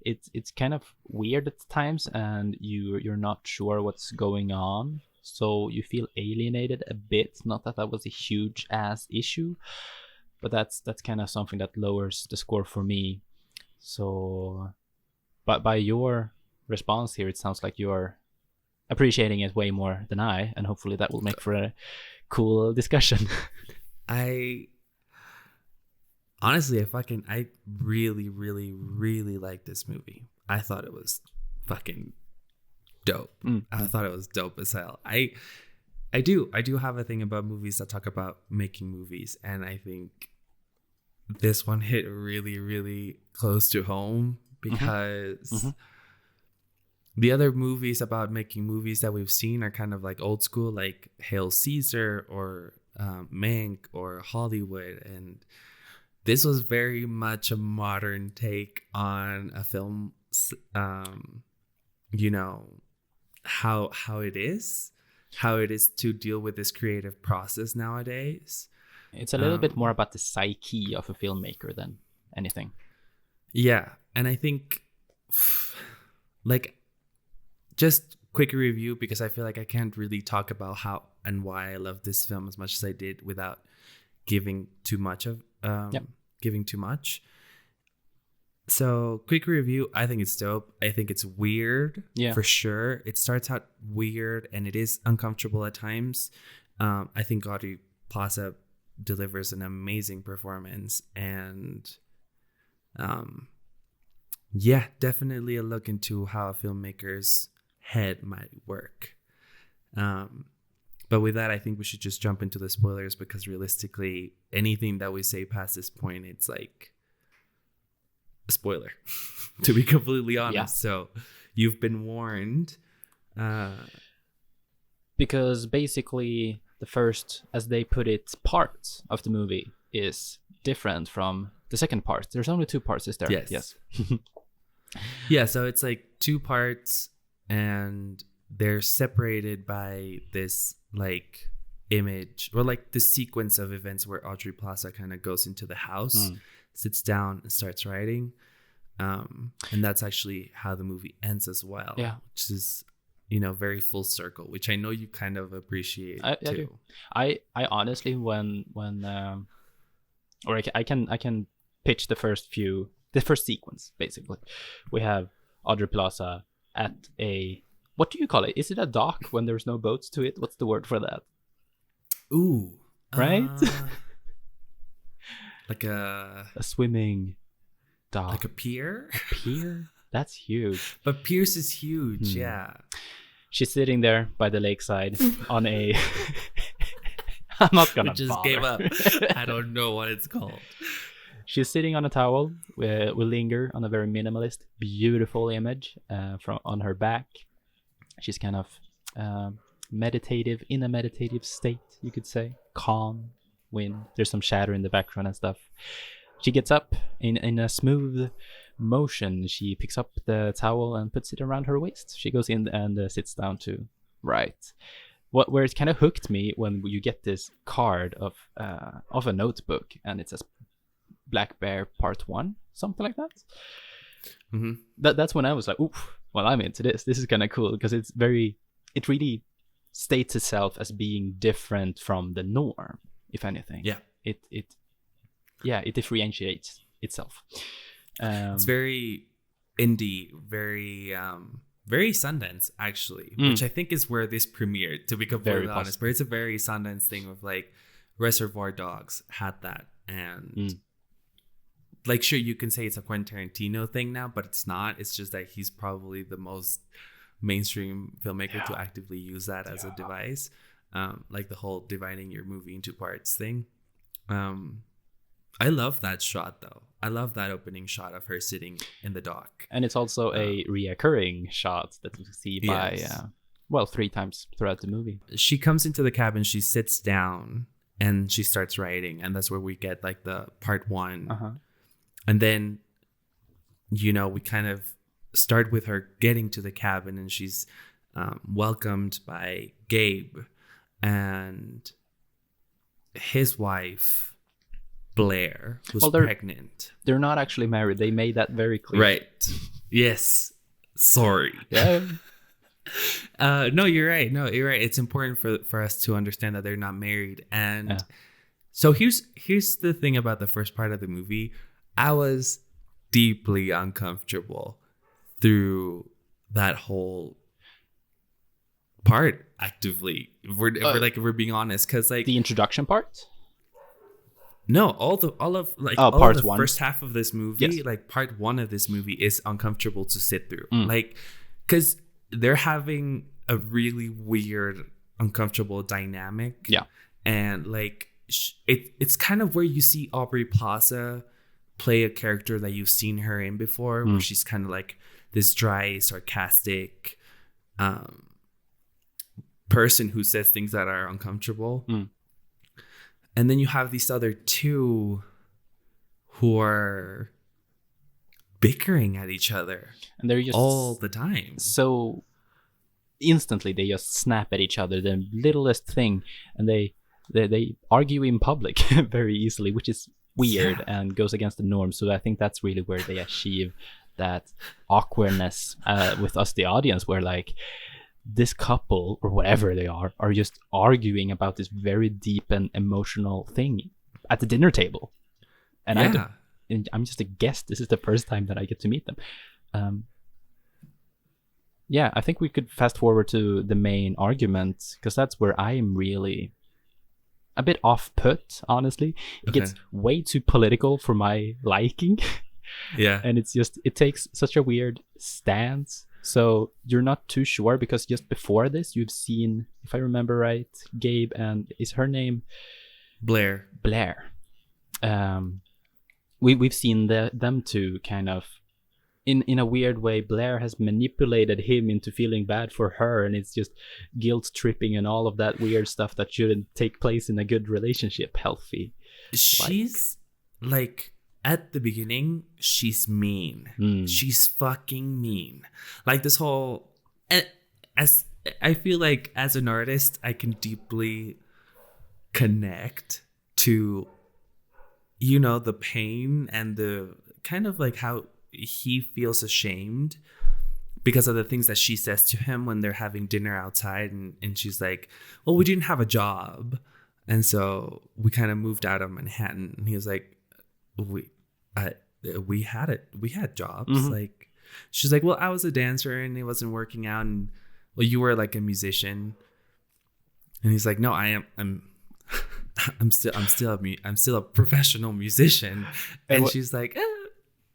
It's kind of weird at times, and you're not sure what's going on, so you feel alienated a bit. Not that was a huge ass issue, but that's kind of something that lowers the score for me. So, but by your response here, it sounds like you're appreciating it way more than I, and hopefully that will make for a cool discussion. I really, really, really like this movie. I thought it was fucking dope. I thought it was dope as hell. I do have a thing about movies that talk about making movies, and I think this one hit really, really close to home, because the other movies about making movies that we've seen are kind of like old school, like Hail Caesar or Mank or Hollywood, and this was very much a modern take on a film. You know, how it is to deal with this creative process nowadays. It's a little bit more about the psyche of a filmmaker than anything. Yeah, and I think, like, just quick review, because I feel like I can't really talk about and why I love this film as much as I did without giving too much. So, quick review. I think it's dope. I think it's weird, for sure. It starts out weird and it is uncomfortable at times. I think Aubrey Plaza delivers an amazing performance, and definitely a look into how a filmmaker's head might work. But with that, I think we should just jump into the spoilers, because realistically, anything that we say past this point, it's like a spoiler, to be completely honest. Yeah. So you've been warned. Because basically the first, as they put it, part of the movie is different from the second part. There's only 2 parts, is there? Yes. Yeah, so it's like 2 parts, and they're separated by this like image, or like the sequence of events where Aubrey Plaza kind of goes into the house, sits down and starts writing. And that's actually how the movie ends as well. Yeah. Which is, very full circle, which I know you kind of appreciate too. I honestly, when I can pitch the first sequence, basically. We have Aubrey Plaza at a, what do you call it? Is it a dock when there's no boats to it? What's the word for that? Ooh. Right? Like a swimming dock. Like a pier? A pier? That's huge. But piers is huge, yeah. She's sitting there by the lakeside on a... I'm not gonna just bother. Gave up. I don't know what it's called. She's sitting on a towel. We linger on a very minimalist, beautiful image on her back. She's kind of meditative, in a meditative state, you could say. Calm, wind. There's some shadow in the background and stuff. She gets up in a smooth motion. She picks up the towel and puts it around her waist. She goes in and sits down to write. Where it kind of hooked me when you get this card of a notebook, and it says Black Bear Part 1, something like that. Mm-hmm. That's when I was like, oof, well, I'm into this. This is kind of cool, because it really states itself as being different from the norm, if anything. Yeah. It differentiates itself. It's very indie, very Sundance, actually, which I think is where this premiered, to be completely honest. But it's a very Sundance thing of like Reservoir Dogs had that. And like, sure, you can say it's a Quentin Tarantino thing now, but it's not. It's just that he's probably the most mainstream filmmaker to actively use that as a device. Like the whole dividing your movie into parts thing. I love that shot, though. I love that opening shot of her sitting in the dock. And it's also a reoccurring shot that we see by, 3 times throughout the movie. She comes into the cabin, she sits down, and she starts writing. And that's where we get like the part 1. Uh-huh. And then, we kind of start with her getting to the cabin, and she's welcomed by Gabe and his wife, Blair, who's pregnant. They're not actually married. They made that very clear. Right. Yes. Sorry. Yeah. No, you're right. It's important for us to understand that they're not married. And so here's the thing about the first part of the movie. I was deeply uncomfortable through that whole part actively. If we're being honest, because like the introduction part. No, all of the first half of this movie, like part 1 of this movie, is uncomfortable to sit through. Like, because they're having a really weird, uncomfortable dynamic. Yeah, and like it's kind of where you see Aubrey Plaza play a character that you've seen her in before, where she's kind of like this dry, sarcastic person who says things that are uncomfortable. And then you have these other 2 who are bickering at each other, and they're just all the time. So instantly they just snap at each other, the littlest thing, and they argue in public very easily, which is weird and goes against the norm. So I think that's really where they achieve that awkwardness with us, the audience, where like this couple or whatever they are just arguing about this very deep and emotional thing at the dinner table. And I'm just a guest. This is the first time that I get to meet them. I think we could fast forward to the main argument, because that's where I am really a bit off put, honestly. It gets way too political for my liking. Yeah. And it takes such a weird stance. So you're not too sure, because just before this, you've seen, if I remember right, Gabe and is her name Blair. We've seen them two kind of in a weird way. Blair has manipulated him into feeling bad for her, and it's just guilt tripping and all of that weird stuff that shouldn't take place in a good relationship, healthy. She's like at the beginning, she's mean. She's fucking mean. Like this whole, as I feel like as an artist, I can deeply connect to, the pain and the kind of like how he feels ashamed because of the things that she says to him when they're having dinner outside. And she's like, well, we didn't have a job. And so we kind of moved out of Manhattan. And he was like, we had jobs. Mm-hmm. Like, she's like, well, I was a dancer and it wasn't working out. And well, you were like a musician. And he's like, no, I'm still a professional musician. And she's like,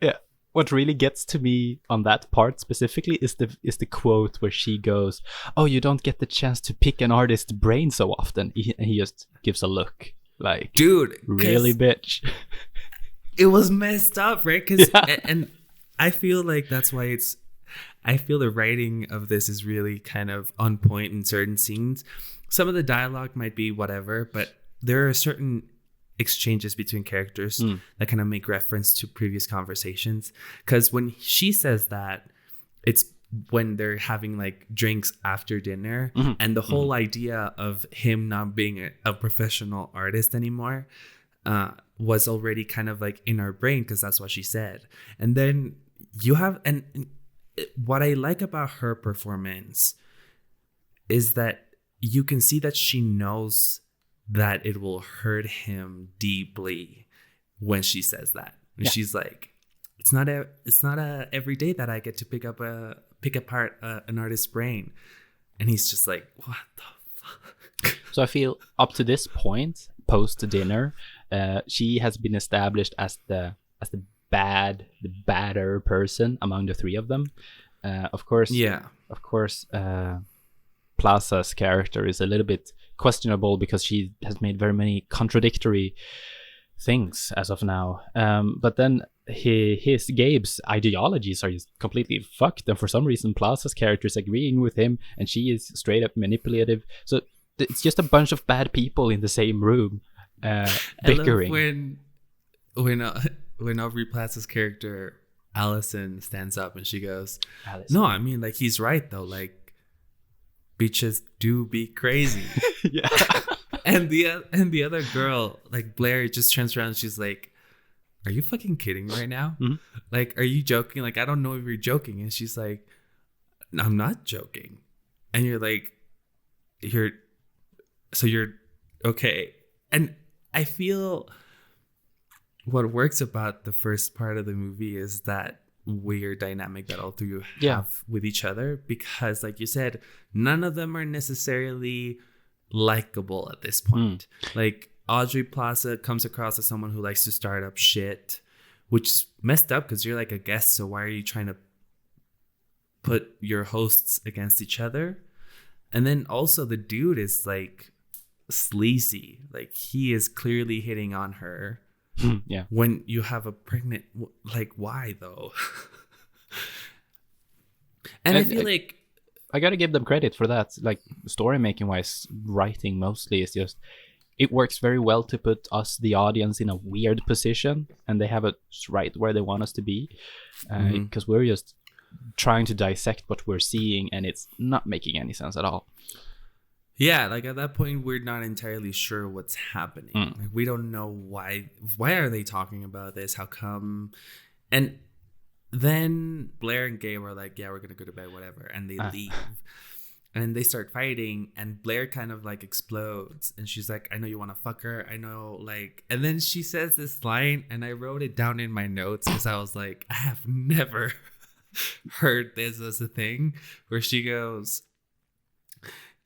yeah. What really gets to me on that part specifically is the quote where she goes, "Oh, you don't get the chance to pick an artist's brain so often." He just gives a look like, dude, really, bitch. It was messed up, right? And I feel like that's why I feel the writing of this is really kind of on point in certain scenes. Some of the dialogue might be whatever, but there are certain exchanges between characters that kind of make reference to previous conversations. Because when she says that, it's when they're having like drinks after dinner, and the whole idea of him not being a professional artist anymore was already kind of like in our brain, because that's what she said. And then you have, and what I like about her performance is that you can see that she knows that it will hurt him deeply when she says that. Yeah. She's like, it's not every day that I get to pick apart an artist's brain. And he's just like, what the fuck? So I feel up to this point, post dinner, she has been established as the badder person among the three of them. Of course, Plaza's character is a little bit questionable because she has made very many contradictory things as of now. But then Gabe's ideologies are just completely fucked, and for some reason Plaza's character is agreeing with him, and she is straight up manipulative. So it's just a bunch of bad people in the same room, bickering. When Aubrey Plaza's character Allison stands up and she goes, "No, I mean, like, he's right though. Like, bitches do be crazy." Yeah. and the other girl, like Blair, just turns around and she's like, "Are you fucking kidding right now? Mm-hmm. Like, are you joking? Like, I don't know if you're joking." And she's like, "I'm not joking." And you're like, you're okay. And I feel what works about the first part of the movie is that weird dynamic that all three have with each other, because like you said, none of them are necessarily likable at this point. Like Aubrey Plaza comes across as someone who likes to start up shit, which is messed up because you're like a guest, so why are you trying to put your hosts against each other? And then also the dude is like sleazy, like he is clearly hitting on her. Yeah. When you have a pregnant, like, why though? And I feel like I gotta give them credit for that. Like, story making wise, writing mostly is just, it works very well to put us, the audience, in a weird position, and they have it right where they want us to be, because we're just trying to dissect what we're seeing, and it's not making any sense at all. Yeah, like at that point, we're not entirely sure what's happening. Like, we don't know why are they talking about this? How come? And then Blair and Gabe are like, yeah, we're going to go to bed, whatever. And they leave. And they start fighting, and Blair kind of like explodes, and she's like, I know you want to fuck her. I know, like, and then she says this line, and I wrote it down in my notes because I was like, I have never heard this as a thing, where she goes,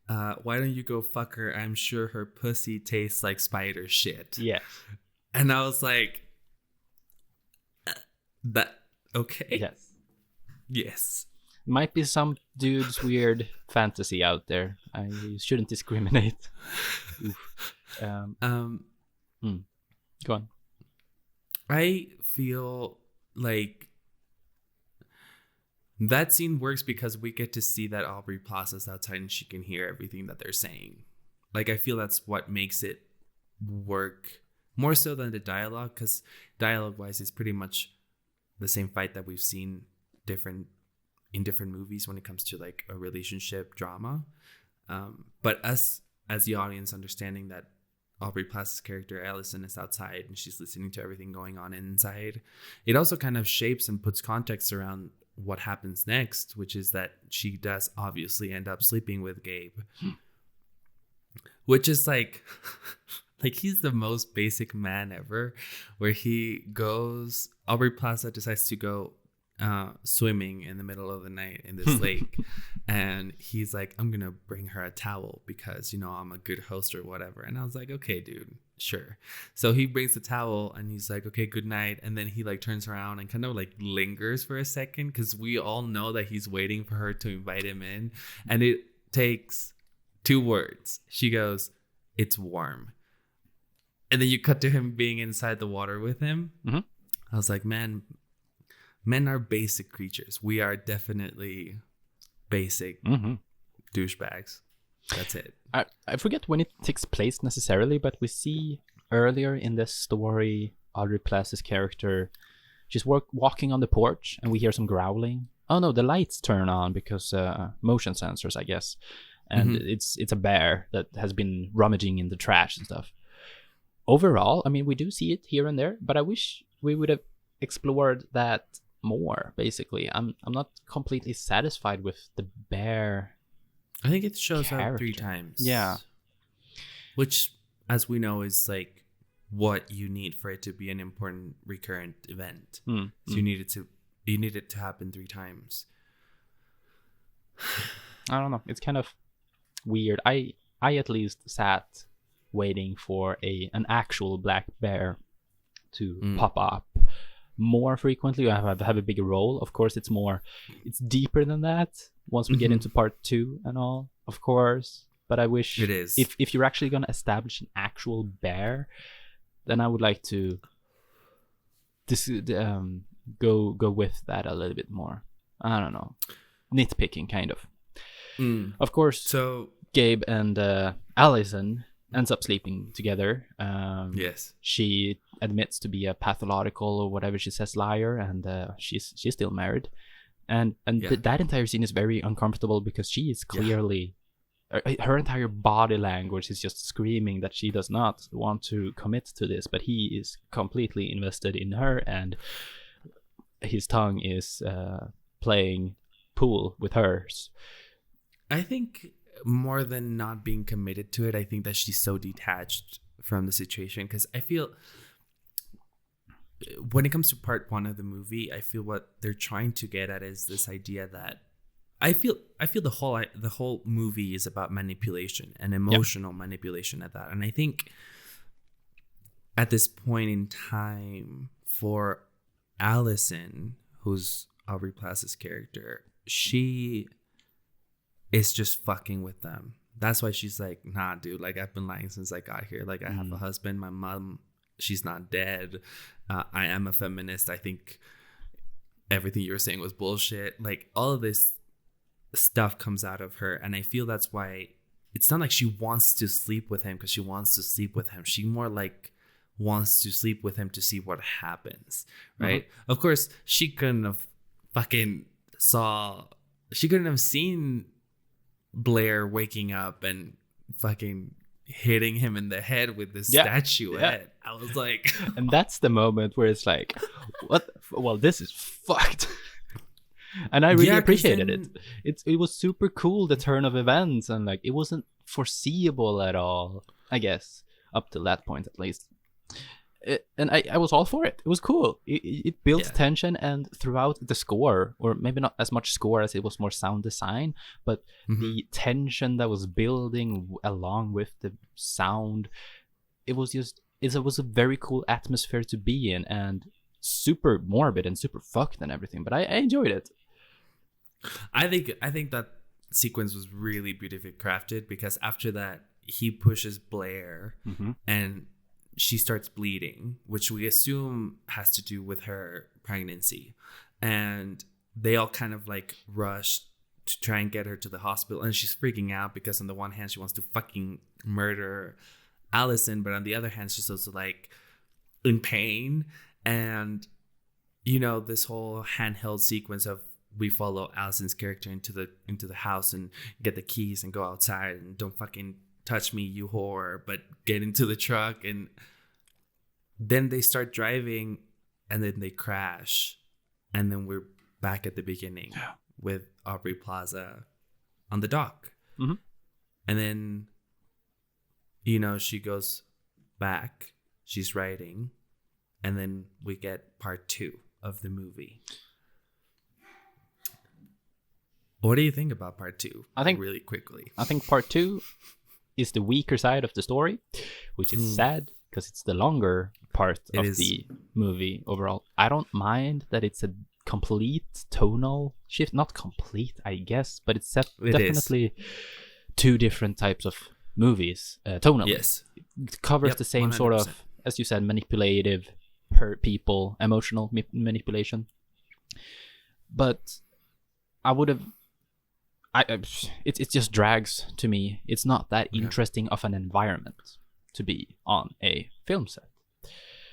why don't you go fuck her? I'm sure her pussy tastes like spider shit. Yeah. And I was like, that, okay. Yes. Might be some dude's weird fantasy out there. I shouldn't discriminate. Go on. I feel like that scene works because we get to see that Aubrey Plaza's outside and she can hear everything that they're saying. Like, I feel that's what makes it work more so than the dialogue, because dialogue-wise, it's pretty much the same fight that we've seen in different movies when it comes to like a relationship drama. But us as the audience understanding that Aubrey Plaza's character Allison is outside and she's listening to everything going on inside, it also kind of shapes and puts context around what happens next, which is that she does obviously end up sleeping with Gabe, which is like like he's the most basic man ever, where Aubrey Plaza decides to go swimming in the middle of the night in this lake, and he's like, I'm gonna bring her a towel because, you know, I'm a good host or whatever. And I was like, okay, dude, sure. So he brings the towel and he's like, okay, good night. And then he like turns around and kind of like lingers for a second, because we all know that he's waiting for her to invite him in, and it takes 2 words. She goes, it's warm. And then you cut to him being inside the water with him. Mm-hmm. I was like, man, men are basic creatures. We are definitely basic douchebags. That's it. I forget when it takes place necessarily, but we see earlier in this story, Aubrey Plaza's character, she's walking on the porch, and we hear some growling. Oh no, the lights turn on because motion sensors, I guess. And it's a bear that has been rummaging in the trash and stuff. Overall, I mean, we do see it here and there, but I wish we would have explored that more. Basically, I'm not completely satisfied with the bear. I think it shows character. up 3 times. Yeah, which, as we know, is like what you need for it to be an important recurrent event. So you need it to happen 3 times. I don't know. It's kind of weird. I at least sat waiting for an actual black bear to pop up more frequently. Have a bigger role. Of course, it's deeper than that once we get into part 2 and all, of course. But I wish it is. If you're actually going to establish an actual bear, then I would like to go with that a little bit more. I don't know. Nitpicking, kind of. Of course, so Gabe and Allison ends up sleeping together. Yes. She admits to be a pathological or whatever she says liar, and she's still married. And that entire scene is very uncomfortable because she is clearly... her entire body language is just screaming that she does not want to commit to this, but he is completely invested in her, and his tongue is playing pool with hers. I think more than not being committed to it, I think that she's so detached from the situation, because I feel when it comes to part 1 of the movie, I feel what they're trying to get at is this idea that I feel the whole movie is about manipulation and emotional manipulation at that. And I think at this point in time, for Allison, who's Aubrey Plaza's character, she is just fucking with them. That's why she's like, nah, dude, like, I've been lying since I got here. Like, I have a husband. My mom, she's not dead. I am a feminist. I think everything you were saying was bullshit. Like, all of this stuff comes out of her, and I feel that's why it's not like she wants to sleep with him because she wants to sleep with him. She more like wants to sleep with him to see what happens, right? Of course, she couldn't have seen Blair waking up and fucking hitting him in the head with the statuette. I was like, and that's the moment where it's like, what? Well, this is fucked. And I really Yeah, 'cause appreciated then- it. It was super cool, the turn of events, and like it wasn't foreseeable at all, I guess, up to that point at least. And I was all for it. It was cool. It built Yeah. tension, and throughout the score, or maybe not as much score as it was more sound design, but the tension that was building along with the sound, it was a very cool atmosphere to be in, and super morbid and super fucked and everything. But I enjoyed it. I think that sequence was really beautifully crafted, because after that he pushes Blair and she starts bleeding, which we assume has to do with her pregnancy, and they all kind of like rush to try and get her to the hospital, and she's freaking out because on the one hand she wants to fucking murder Allison, but on the other hand she's also like in pain. And you know, this whole handheld sequence of we follow Allison's character into the house and get the keys and go outside and don't fucking touch me, you whore, but get into the truck. And then they start driving, and then they crash, and then we're back at the beginning with Aubrey Plaza on the dock. And then, you know, she goes back, she's writing, and then we get part 2 of the movie. What do you think about part 2? I think really quickly. I think part 2 is the weaker side of the story, which is sad because it's the longer part of the movie overall. I don't mind that it's a complete tonal shift. Not complete, I guess, but it's definitely 2 different types of movies tonally. Yes. It covers the same 100%. Sort of, as you said, manipulative people, emotional manipulation. But I would have... it just drags to me. It's not that interesting of an environment to be on a film set.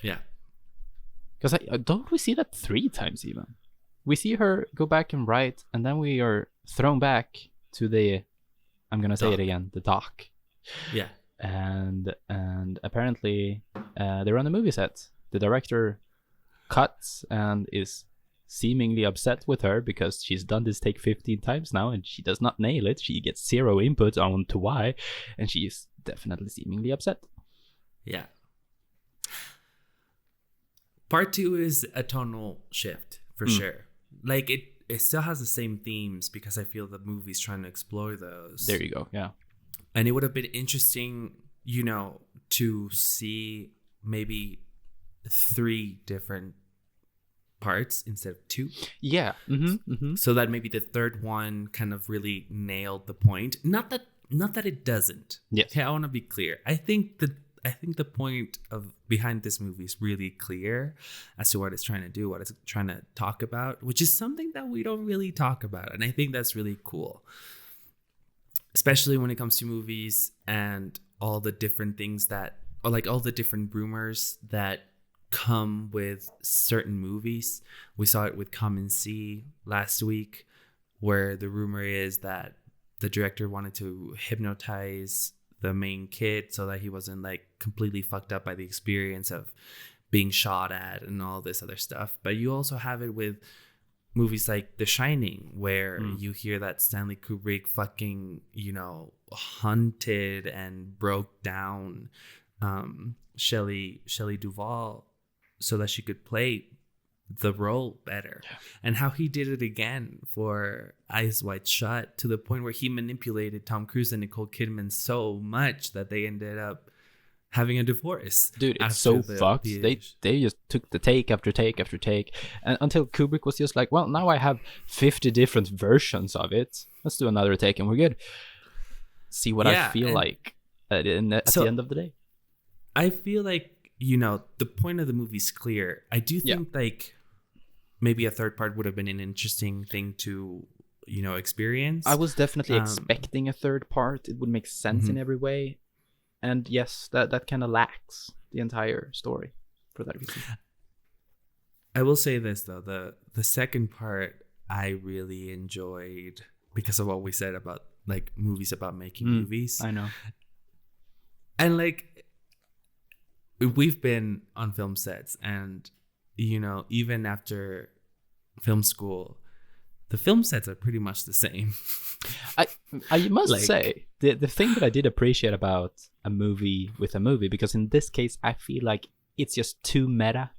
Yeah. Because don't we see that 3 times even? We see her go back and write, and then we are thrown back to the... I'm going to say it again. The dock. Yeah. And apparently they're on the movie set. The director cuts and is seemingly upset with her because she's done this take 15 times now and she does not nail it. She gets 0 input on to why, and she is definitely seemingly upset. Yeah. Part 2 is a tonal shift for sure. Like it still has the same themes because I feel the movie's trying to explore those. There you go. Yeah. And it would have been interesting, you know, to see maybe 3 different parts instead of 2. Yeah. So that maybe the third one kind of really nailed the point. Not that it doesn't. Yes. Okay, I want to be clear. I think the point of behind this movie is really clear as to what it's trying to do, what it's trying to talk about, which is something that we don't really talk about. And I think that's really cool. Especially when it comes to movies and all the different things that, or like all the different rumors that come with certain movies. We saw it with Come and See last week, where the rumor is that the director wanted to hypnotize the main kid so that he wasn't like completely fucked up by the experience of being shot at and all this other stuff. But you also have it with movies like The Shining, where you hear that Stanley Kubrick fucking, you know, hunted and broke down Shelley Duvall so that she could play the role better. And how he did it again for Eyes Wide Shut, to the point where he manipulated Tom Cruise and Nicole Kidman so much that they ended up having a divorce. Dude, it's so fucked. They just took the take after take after take, and until Kubrick was just like, well, now I have 50 different versions of it. Let's do another take and we're good. See what I feel like at the end of the day. I feel like, you know, the point of the movie's clear. I do think like maybe a third part would have been an interesting thing to, you know, experience. I was definitely expecting a third part. It would make sense in every way. And yes, that kind of lacks the entire story for that reason. I will say this though, the second part I really enjoyed because of what we said about like movies about making movies. I know. And like we've been on film sets, and you know, even after film school, the film sets are pretty much the same. I must Like- say the thing that I did appreciate about a movie with a movie, because in this case I feel like it's just too meta.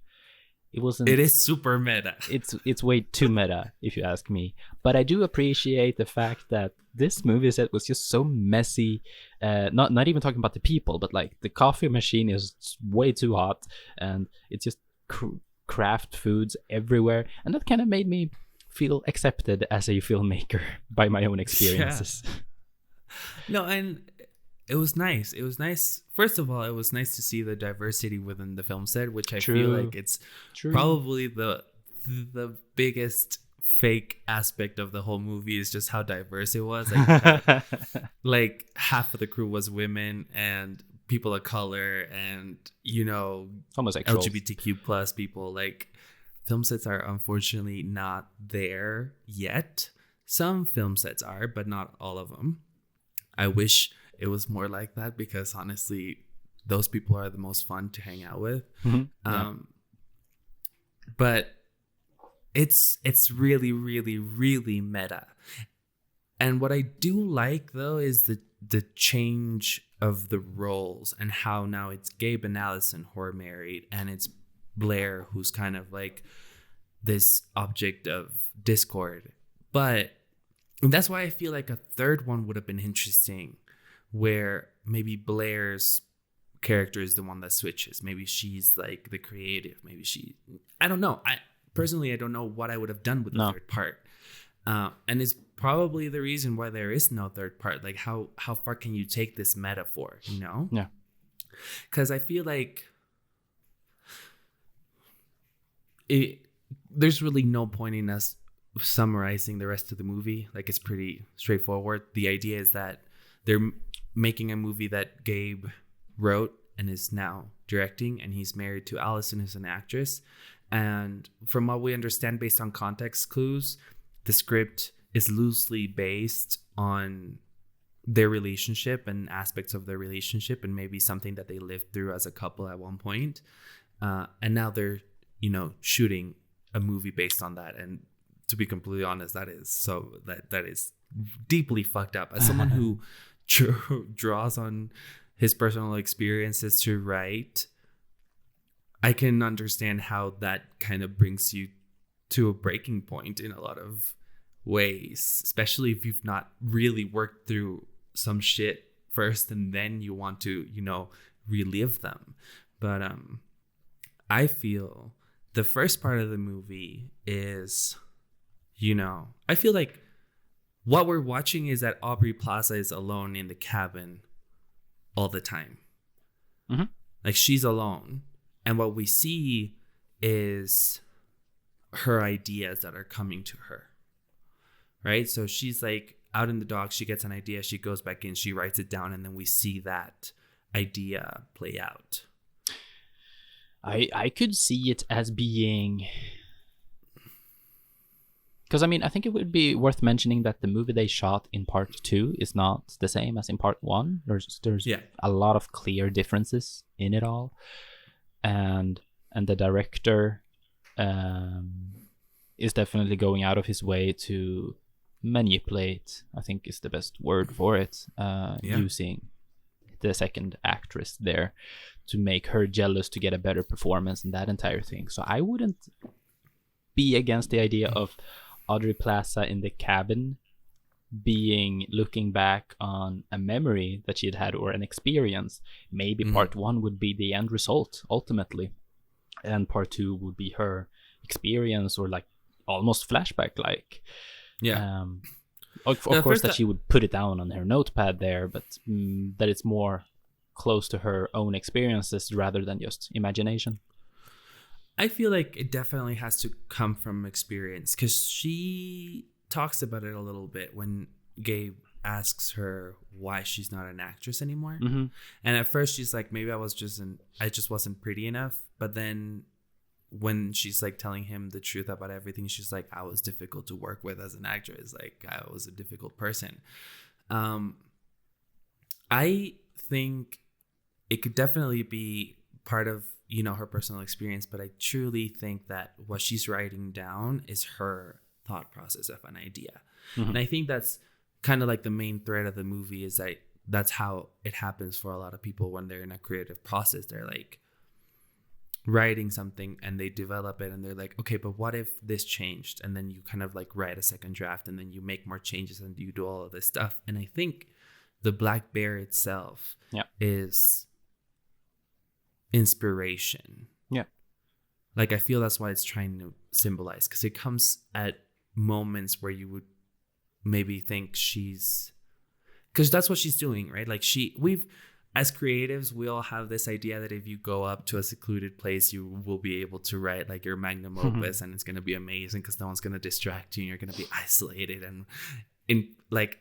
It wasn't. It is super meta. It's way too meta, if you ask me. But I do appreciate the fact that this movie set was just so messy. Not even talking about the people, but like the coffee machine is way too hot, and it's just craft foods everywhere, and that kind of made me feel accepted as a filmmaker by my own experiences. No, and it was nice. It was nice. First of all, it was nice to see the diversity within the film set, which I feel like it's probably the biggest fake aspect of the whole movie is just how diverse it was. Like, like half of the crew was women and people of color and, you know, homosexuals, LGBTQ plus people. Like, film sets are unfortunately not there yet. Some film sets are, but not all of them. I wish it was more like that, because honestly, those people are the most fun to hang out with. But it's really, really, really meta. And what I do like though is the change of the roles and how now it's Gabe and Allison who are married, and it's Blair who's kind of like this object of discord. But that's why I feel like a third one would have been interesting, where maybe Blair's character is the one that switches. Maybe she's like the creative. Maybe I don't know. I personally don't know what I would have done with the third part. And it's probably the reason why there is no third part. Like how far can you take this metaphor, you know? Yeah. Because I feel like there's really no point in us summarizing the rest of the movie. Like, it's pretty straightforward. The idea is that they're making a movie that Gabe wrote and is now directing, and he's married to Allison, who's an actress. And from what we understand, based on context clues, the script is loosely based on their relationship and aspects of their relationship, and maybe something that they lived through as a couple at one point. And now they're, you know, shooting a movie based on that. And to be completely honest, that is deeply fucked up. As someone who draws on his personal experiences to write, I can understand how that kind of brings you to a breaking point in a lot of ways, especially if you've not really worked through some shit first and then you want to, you know, relive them. But I feel the first part of the movie is, you know, I feel like what we're watching is that Aubrey Plaza is alone in the cabin all the time. Mm-hmm. Like, she's alone. And what we see is her ideas that are coming to her. Right? So she's like out in the dock. She gets an idea. She goes back in. She writes it down. And then we see that idea play out. I could see it as being... Because, I mean, I think it would be worth mentioning that the movie they shot in part 2 is not the same as in part 1. There's a lot of clear differences in it all. And the director is definitely going out of his way to manipulate, I think is the best word for it, using the second actress there to make her jealous to get a better performance and that entire thing. So I wouldn't be against the idea of Aubrey Plaza in the cabin looking back on a memory that she had or an experience. Maybe part 1 would be the end result ultimately, and part 2 would be her experience, or like almost flashback like. Of course that she would put it down on her notepad there, but that it's more close to her own experiences rather than just imagination. I feel like it definitely has to come from experience, because she talks about it a little bit when Gabe asks her why she's not an actress anymore. Mm-hmm. And at first she's like, maybe I just wasn't pretty enough. But then when she's like telling him the truth about everything, she's like, I was difficult to work with as an actress. Like, I was a difficult person. I think it could definitely be part of, you know, her personal experience, but I truly think that what she's writing down is her thought process of an idea. And I think that's kind of like the main thread of the movie, is that that's how it happens for a lot of people when they're in a creative process. They're like writing something and they develop it and they're like, okay, but what if this changed? And then you kind of like write a second draft and then you make more changes and you do all of this stuff. And I think the black bear itself is inspiration. Yeah. Like, I feel that's why it's trying to symbolize, because it comes at moments where you would maybe think because that's what she's doing, right? Like as creatives, we all have this idea that if you go up to a secluded place, you will be able to write like your magnum opus and it's going to be amazing because no one's going to distract you and you're going to be isolated and in like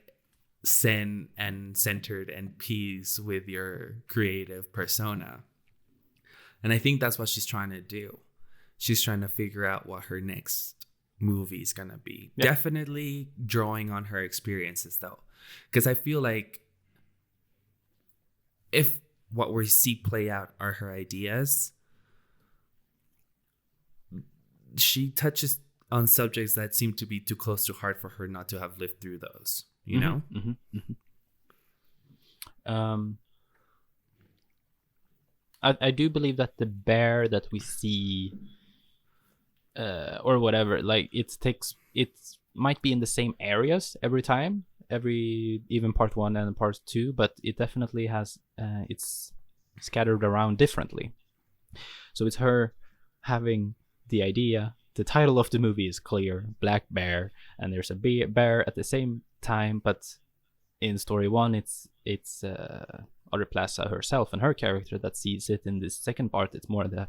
zen and centered and peace with your creative persona. And I think that's what she's trying to do. She's trying to figure out what her next movie is going to be. Yep. Definitely drawing on her experiences though. Because I feel like if what we see play out are her ideas, she touches on subjects that seem to be too close to heart for her not to have lived through those, you know? I do believe that the bear that we see, or whatever, like it might be in the same areas every time, even part 1 and part 2, but it definitely has it's scattered around differently. So it's her having the idea. The title of the movie is clear, Black Bear, and there's a bear at the same time, but in story 1 it's Aubrey Plaza herself and her character that sees it. In this second part, it's more the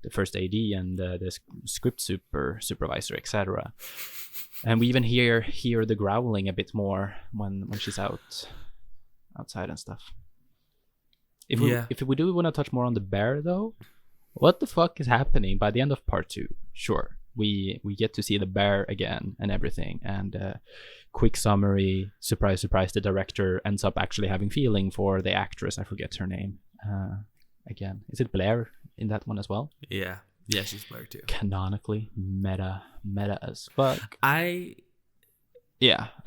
first AD and the script supervisor, etc. And we even hear the growling a bit more when she's outside and stuff. If we do want to touch more on the bear though, what the fuck is happening by the end of part 2? Sure, we get to see the bear again and everything, and quick summary, surprise, the director ends up actually having feeling for the actress. I forget her name. Again, is it Blair in that one as well? Yeah, she's Blair too. Canonically, meta as fuck. I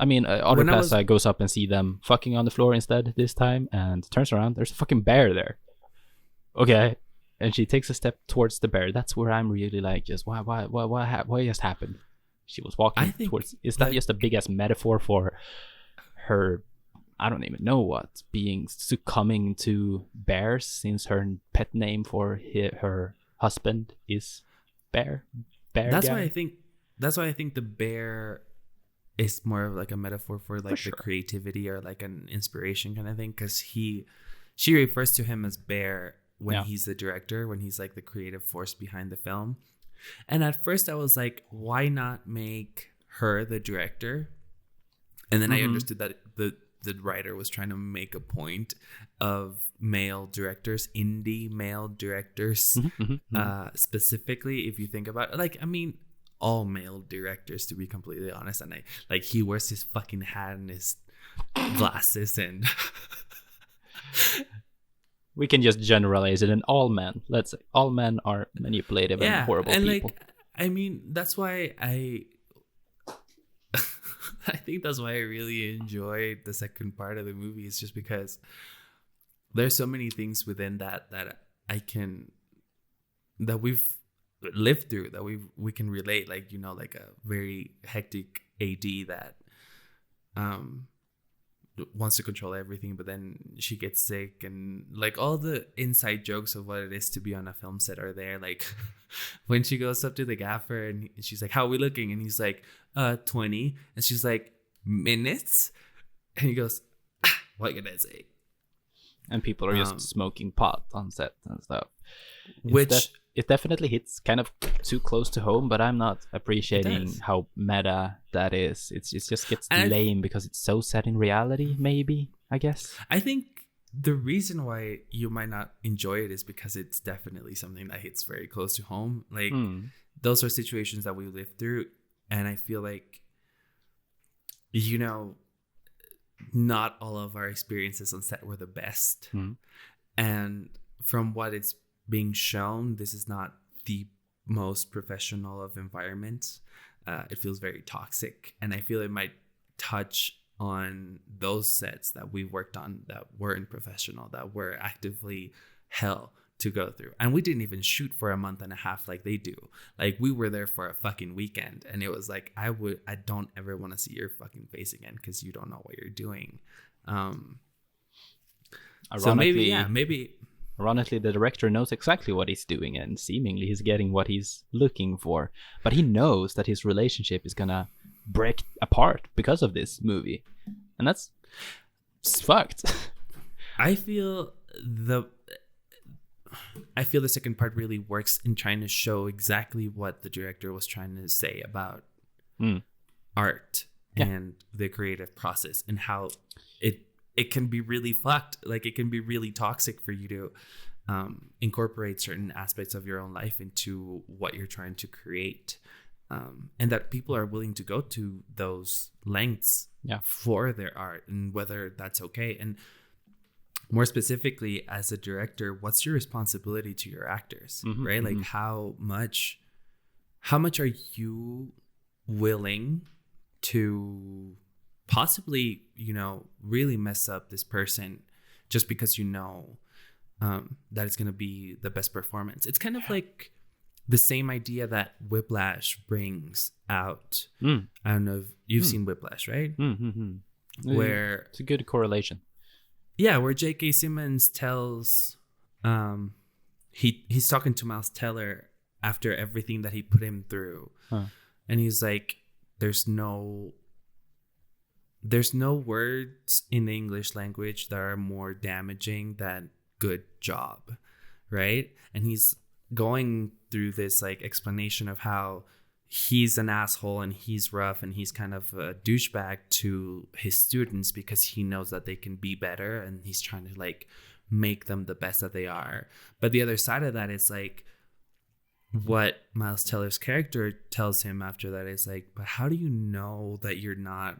mean, Aubrey Plaza goes up and see them fucking on the floor instead this time, and turns around. There's a fucking bear there. Okay, and she takes a step towards the bear. That's where I'm really like, just what just happened? She was walking towards. Is that just a big ass metaphor for her? I don't even know what, succumbing to bears, since her pet name for her husband is Bear. That's why I think the bear is more of like a metaphor for like the creativity or like an inspiration kind of thing, because she refers to him as Bear when he's the director, when he's like the creative force behind the film. And at first I was like, why not make her the director? And then I understood that the writer was trying to make a point of male directors, indie male directors, specifically, if you think about it. Like, I mean, all male directors, to be completely honest. And he wears his fucking hat and his glasses, and we can just generalize it in all men. Let's say all men are manipulative and horrible people. Like, I mean, that's why I think that's why I really enjoyed the second part of the movie, is just because there's so many things within that we've lived through, that we can relate. Like, you know, like a very hectic AD that wants to control everything, but then she gets sick, and like all the inside jokes of what it is to be on a film set are there. Like when she goes up to the gaffer and she's like, "How are we looking?" And he's like, 20. And she's like, "Minutes?" And he goes, "What can I say?" And people are just smoking pot on set and stuff. It definitely hits kind of too close to home, but I'm not appreciating how meta that is. It just gets lame because it's so set in reality, maybe, I guess. I think the reason why you might not enjoy it is because it's definitely something that hits very close to home. Like, those are situations that we live through, and I feel like, you know, not all of our experiences on set were the best. And from what it's being shown, this is not the most professional of environments. it feels very toxic, and I feel it might touch on those sets that we worked on that weren't professional, that were actively hell to go through. And we didn't even shoot for a month and a half like they do. Like, we were there for a fucking weekend, and it was like, I don't ever want to see your fucking face again because you don't know what you're doing. So maybe ironically, the director knows exactly what he's doing, and seemingly he's getting what he's looking for. But he knows that his relationship is gonna break apart because of this movie, and that's fucked. I feel the second part really works in trying to show exactly what the director was trying to say about art and the creative process, and how it can be really fucked. Like, it can be really toxic for you to incorporate certain aspects of your own life into what you're trying to create. And that people are willing to go to those lengths for their art, and whether that's okay. And more specifically, as a director, what's your responsibility to your actors, right? Like, how much are you willing to possibly, really mess up this person just because that it's going to be the best performance? It's kind of like the same idea that Whiplash brings out. I don't know if you've seen Whiplash, right? Where it's a good correlation. Yeah, where J.K. Simmons tells, he's talking to Miles Teller after everything that he put him through, and he's like, "There's no words in the English language that are more damaging than good job," right? And he's going through this like explanation of how he's an asshole and he's rough and he's kind of a douchebag to his students because he knows that they can be better, and he's trying to like make them the best that they are. But the other side of that is like what Miles Teller's character tells him after that is like, but how do you know that you're not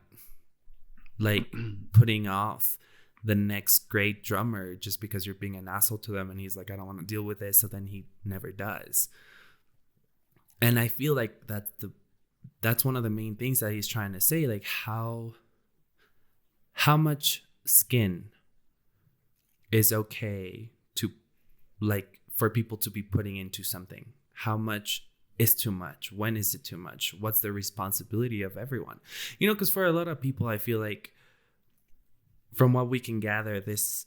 like putting off the next great drummer just because you're being an asshole to them? And he's like, I don't want to deal with this. So then he never does. And I feel like that's one of the main things that he's trying to say, like how much skin is okay to, like, for people to be putting into something. How much is too much? When is it too much? What's the responsibility of everyone? Because for a lot of people, I feel like, from what we can gather, this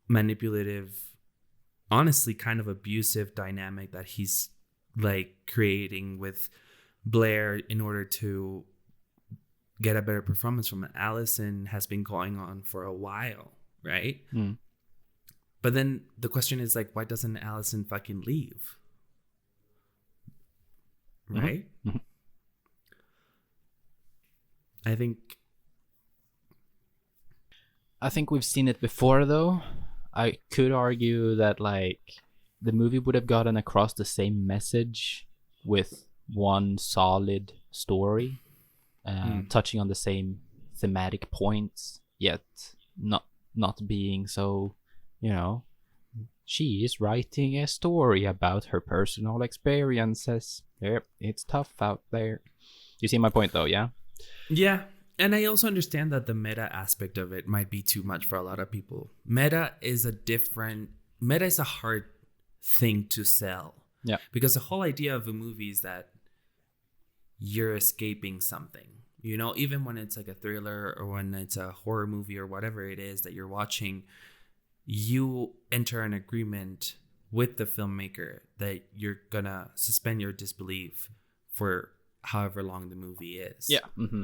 manipulative, honestly kind of abusive dynamic that he's like creating with Blair in order to get a better performance from Allison has been going on for a while, right? But then the question is like, why doesn't Allison fucking leave? Right? I think we've seen it before, though. I could argue that like the movie would have gotten across the same message with one solid story, touching on the same thematic points, yet not being so, she is writing a story about her personal experiences. It's tough out there. You see my point, though, yeah? Yeah. And I also understand that the meta aspect of it might be too much for a lot of people. Meta is a hard thing to sell. Yeah. Because the whole idea of a movie is that you're escaping something. Even when it's like a thriller or when it's a horror movie or whatever it is that you're watching, you enter an agreement with the filmmaker that you're gonna suspend your disbelief for however long the movie is. Yeah. Mm-hmm.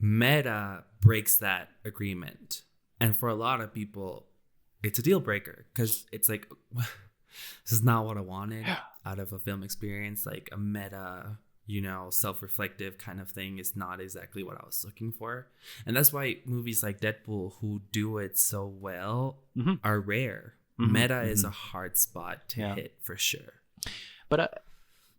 Meta breaks that agreement, and for a lot of people it's a deal breaker because it's like, this is not what I wanted out of a film experience. Like a meta, self-reflective kind of thing is not exactly what I was looking for. And that's why movies like Deadpool, who do it so well, are rare. Meta is a hard spot to hit for sure. But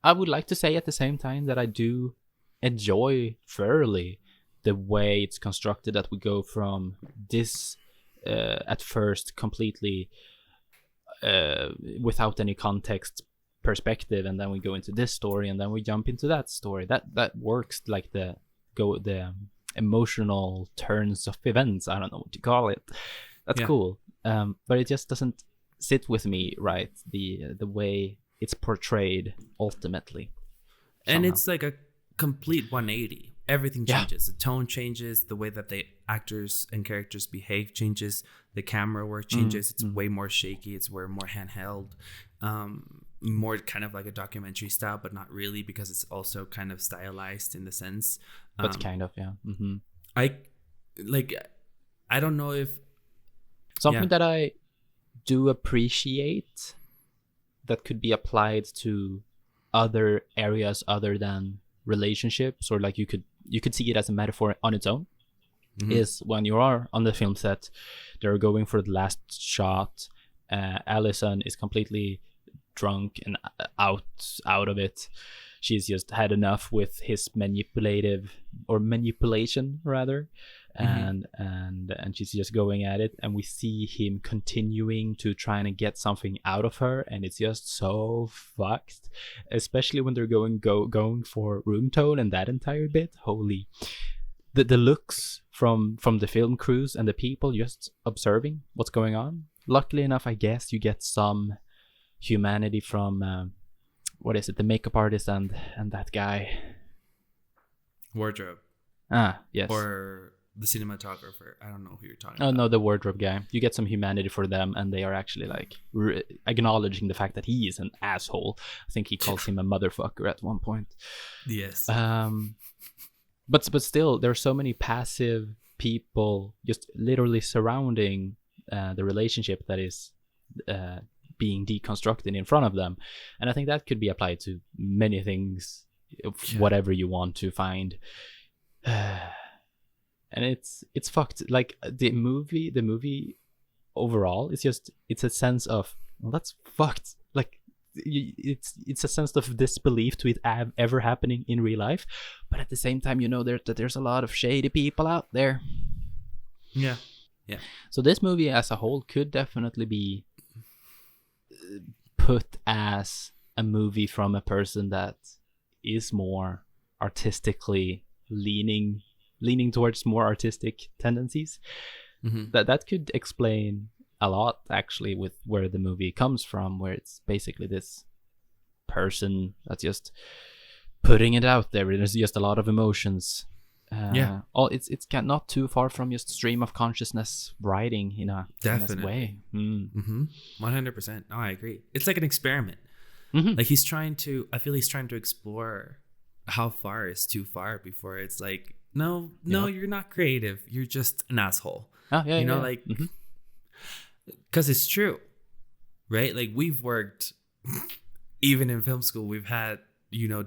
I would like to say at the same time that I do enjoy thoroughly the way it's constructed, that we go from this at first completely without any context perspective, and then we go into this story, and then we jump into that story. That works, like the emotional turns of events. I don't know what you call it. That's cool. But it just doesn't sit with me right, the way it's portrayed ultimately. And it's like a complete 180. Everything changes. The tone changes. The way that the actors and characters behave changes. The camera work changes. It's way more shaky. It's way more handheld. More kind of like a documentary style, but not really, because it's also kind of stylized in the sense. But kind of, yeah. Mm-hmm. I don't know if... Something that I do appreciate that could be applied to other areas other than relationships, or like you could see it as a metaphor on its own, is when you are on the film set, they're going for the last shot. Allison is completely drunk and out of it. She's just had enough with his manipulation rather, and she's just going at it, and we see him continuing to try and get something out of her, and it's just so fucked, especially when they're going for room tone and that entire bit. Holy, the looks from the film crews and the people just observing what's going on. Luckily enough, I guess you get some humanity from what is it, the makeup artist and that guy, wardrobe, yes, or the cinematographer. I don't know who you're talking about. Oh no, the wardrobe guy. You get some humanity for them, and they are actually like acknowledging the fact that he is an asshole. I think he calls him a motherfucker at one point. Yes. But still, there are so many passive people just literally surrounding the relationship that is being deconstructed in front of them, and I think that could be applied to many things, whatever you want to find. And it's fucked. Like the movie overall, it's a sense of, well, that's fucked. Like it's a sense of disbelief to it ever happening in real life, but at the same time, that there's a lot of shady people out there. Yeah. So this movie as a whole could definitely be put as a movie from a person that is more artistically leaning towards more artistic tendencies. That could explain a lot, actually, with where the movie comes from, where it's basically this person that's just putting it out there. There's just a lot of emotions. It's not too far from just stream of consciousness writing in a way. 100%. No, I agree. It's like an experiment. Like I feel he's trying to explore how far is too far before it's like, no, you're not creative. You're just an asshole. Because it's true, right? Like we've worked, even in film school, we've had,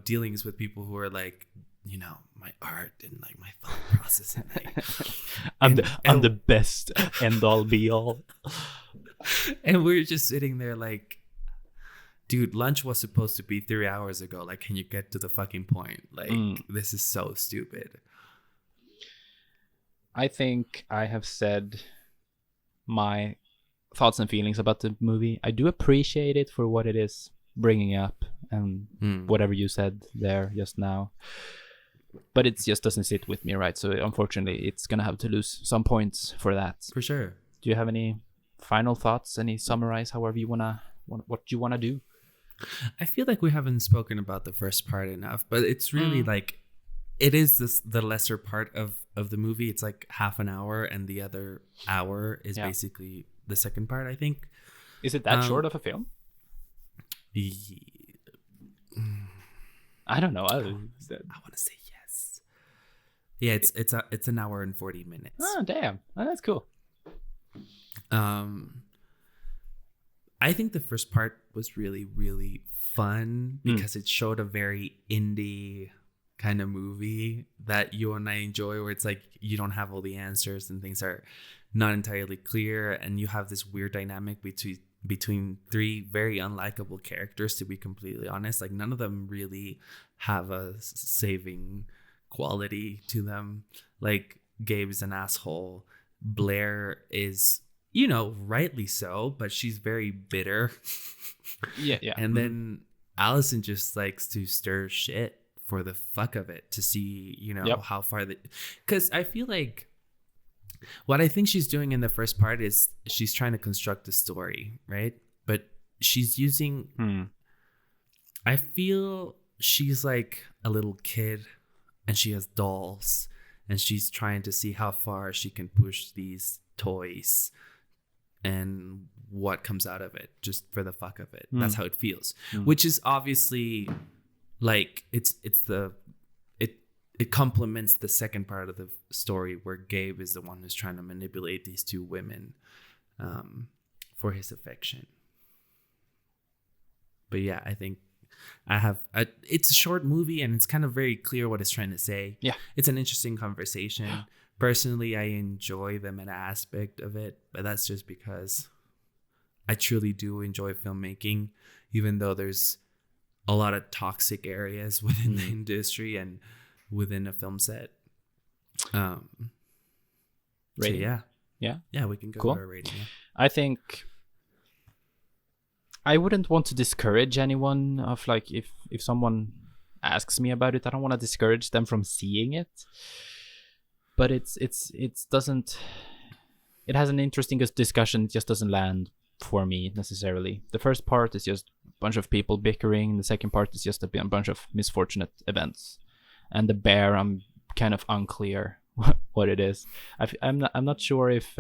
dealings with people who are like, my art and like my thought process. And like, I'm the best end all be all. And we're just sitting there like, dude, lunch was supposed to be 3 hours ago. Like, can you get to the fucking point? Like, this is so stupid. I think I have said my thoughts and feelings about the movie. I do appreciate it for what it is bringing up, and whatever you said there just now. But it just doesn't sit with me, right? So unfortunately, it's gonna have to lose some points for that. For sure. Do you have any final thoughts? Any summarize, however you what you wanna do? I feel like we haven't spoken about the first part enough, but it's really like, it is the lesser part of the movie. It's like half an hour, and the other hour is basically the second part, I think. Is it that short of a film? I don't know. I want to say yes. Yeah, it's an hour and 40 minutes. Oh, damn. Oh, that's cool. I think the first part was really, really fun because it showed a very indie kind of movie that you and I enjoy, where it's like you don't have all the answers and things are not entirely clear, and you have this weird dynamic between three very unlikable characters, to be completely honest. Like none of them really have a saving quality to them. Like Gabe is an asshole. Blair is, rightly so, but she's very bitter. Yeah. And then Allison just likes to stir shit for the fuck of it to see, how far because I feel like what I think she's doing in the first part is she's trying to construct a story, right? But she's using, I feel she's like a little kid and she has dolls and she's trying to see how far she can push these toys and what comes out of it just for the fuck of it. That's how it feels, which is obviously like it complements the second part of the story where Gabe is the one who's trying to manipulate these two women for his affection. But yeah, I think it's a short movie and it's kind of very clear what it's trying to say. Yeah. It's an interesting conversation. Yeah. Personally, I enjoy the meta aspect of it, but that's just because I truly do enjoy filmmaking, even though there's a lot of toxic areas within the industry and within a film set. Rating. So yeah, we can go cool. to our rating. Yeah. I think I wouldn't want to discourage anyone of like if someone asks me about it, I don't want to discourage them from seeing it. But it has an interesting discussion. It just doesn't land for me necessarily. The first part is just a bunch of people bickering. The second part is just a bunch of misfortunate events. And the bear, I'm kind of unclear what it is. I'm not sure if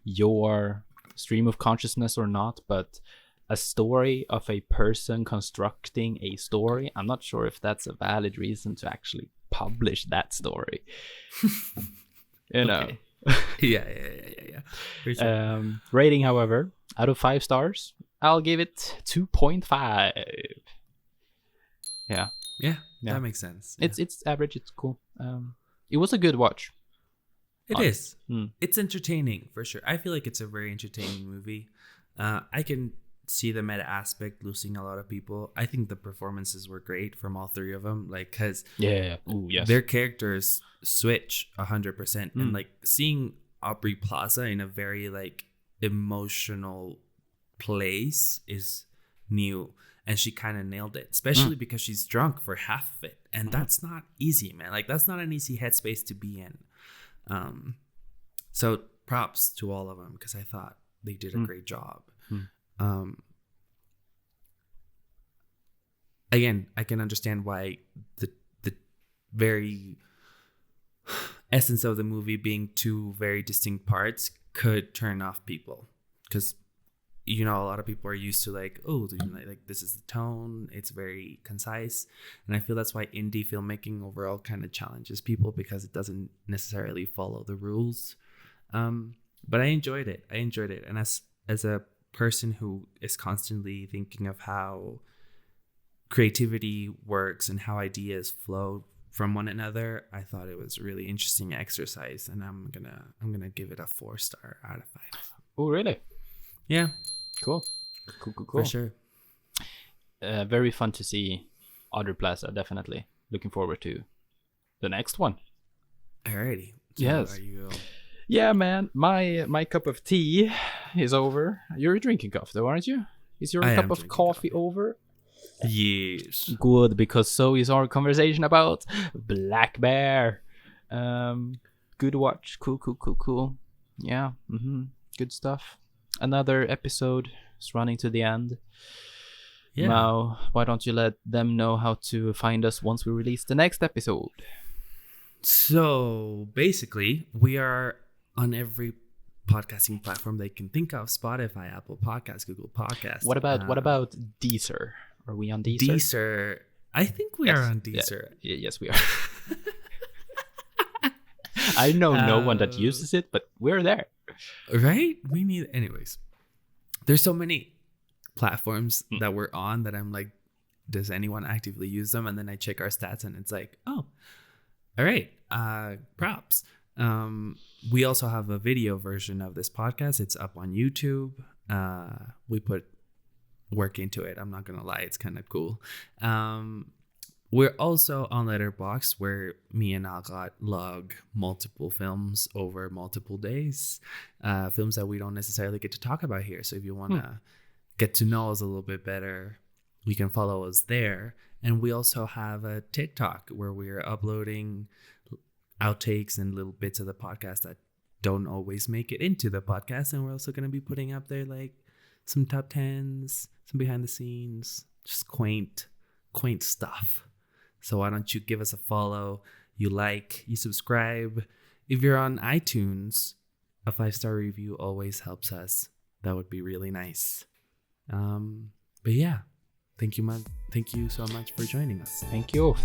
your stream of consciousness or not, but a story of a person constructing a story, I'm not sure if that's a valid reason to actually publish that story. know. Yeah. Sure. Rating, however, out of 5 stars, I'll give it 2.5. Yeah, that makes sense. Yeah. It's average. It's cool. It was a good watch. It is. It's entertaining for sure. I feel like it's a very entertaining movie. I can see the meta aspect losing a lot of people. I think the performances were great from all 3 of them. Like, cause their characters switch 100%. And like seeing Aubrey Plaza in a very like emotional place is new. And she kind of nailed it, especially because she's drunk for half of it. And that's not easy, man. Like, that's not an easy headspace to be in. So props to all of them because I thought they did a great job. Again, I can understand why the very essence of the movie being 2 very distinct parts could turn off people because a lot of people are used to like, oh, like this is the tone, it's very concise, and I feel that's why indie filmmaking overall kind of challenges people because it doesn't necessarily follow the rules. But I enjoyed it, and as a person who is constantly thinking of how creativity works and how ideas flow from one another, I thought it was a really interesting exercise, and I'm gonna give it a 4-star out of 5. Oh, really? Yeah. Cool. For sure. Very fun to see Aubrey Plaza, definitely. Looking forward to the next one. Alrighty. So yes. Are you... Yeah, man. My cup of tea is over. You're drinking coffee, though, aren't you? Is your cup of coffee over? Yes. Good, because so is our conversation about Black Bear. Good watch. Cool. Yeah. Good stuff. Another episode is running to the end. Yeah. Now, why don't you let them know how to find us once we release the next episode? So basically, we are on every podcasting platform they can think of: Spotify, Apple Podcasts, Google Podcasts. What about Deezer? Are we on Deezer? Deezer. I think we are on Deezer. Yeah. Yes, we are. I know no one that uses it, but we're there. Right? We need... Anyways, there's so many platforms that we're on that I'm like, does anyone actively use them? And then I check our stats and it's like, oh, all right. Props. We also have a video version of this podcast. It's up on YouTube. We put work into it. I'm not going to lie. It's kind of cool. We're also on Letterboxd, where me and Agat log multiple films over multiple days, films that we don't necessarily get to talk about here. So if you want to get to know us a little bit better, you can follow us there. And we also have a TikTok where we're uploading outtakes and little bits of the podcast that don't always make it into the podcast. And we're also going to be putting up there like some top 10s, some behind the scenes, just quaint stuff. So why don't you give us a follow, you like, you subscribe. If you're on iTunes, a 5-star review always helps us. That would be really nice. But yeah, thank you so much for joining us. Thank you.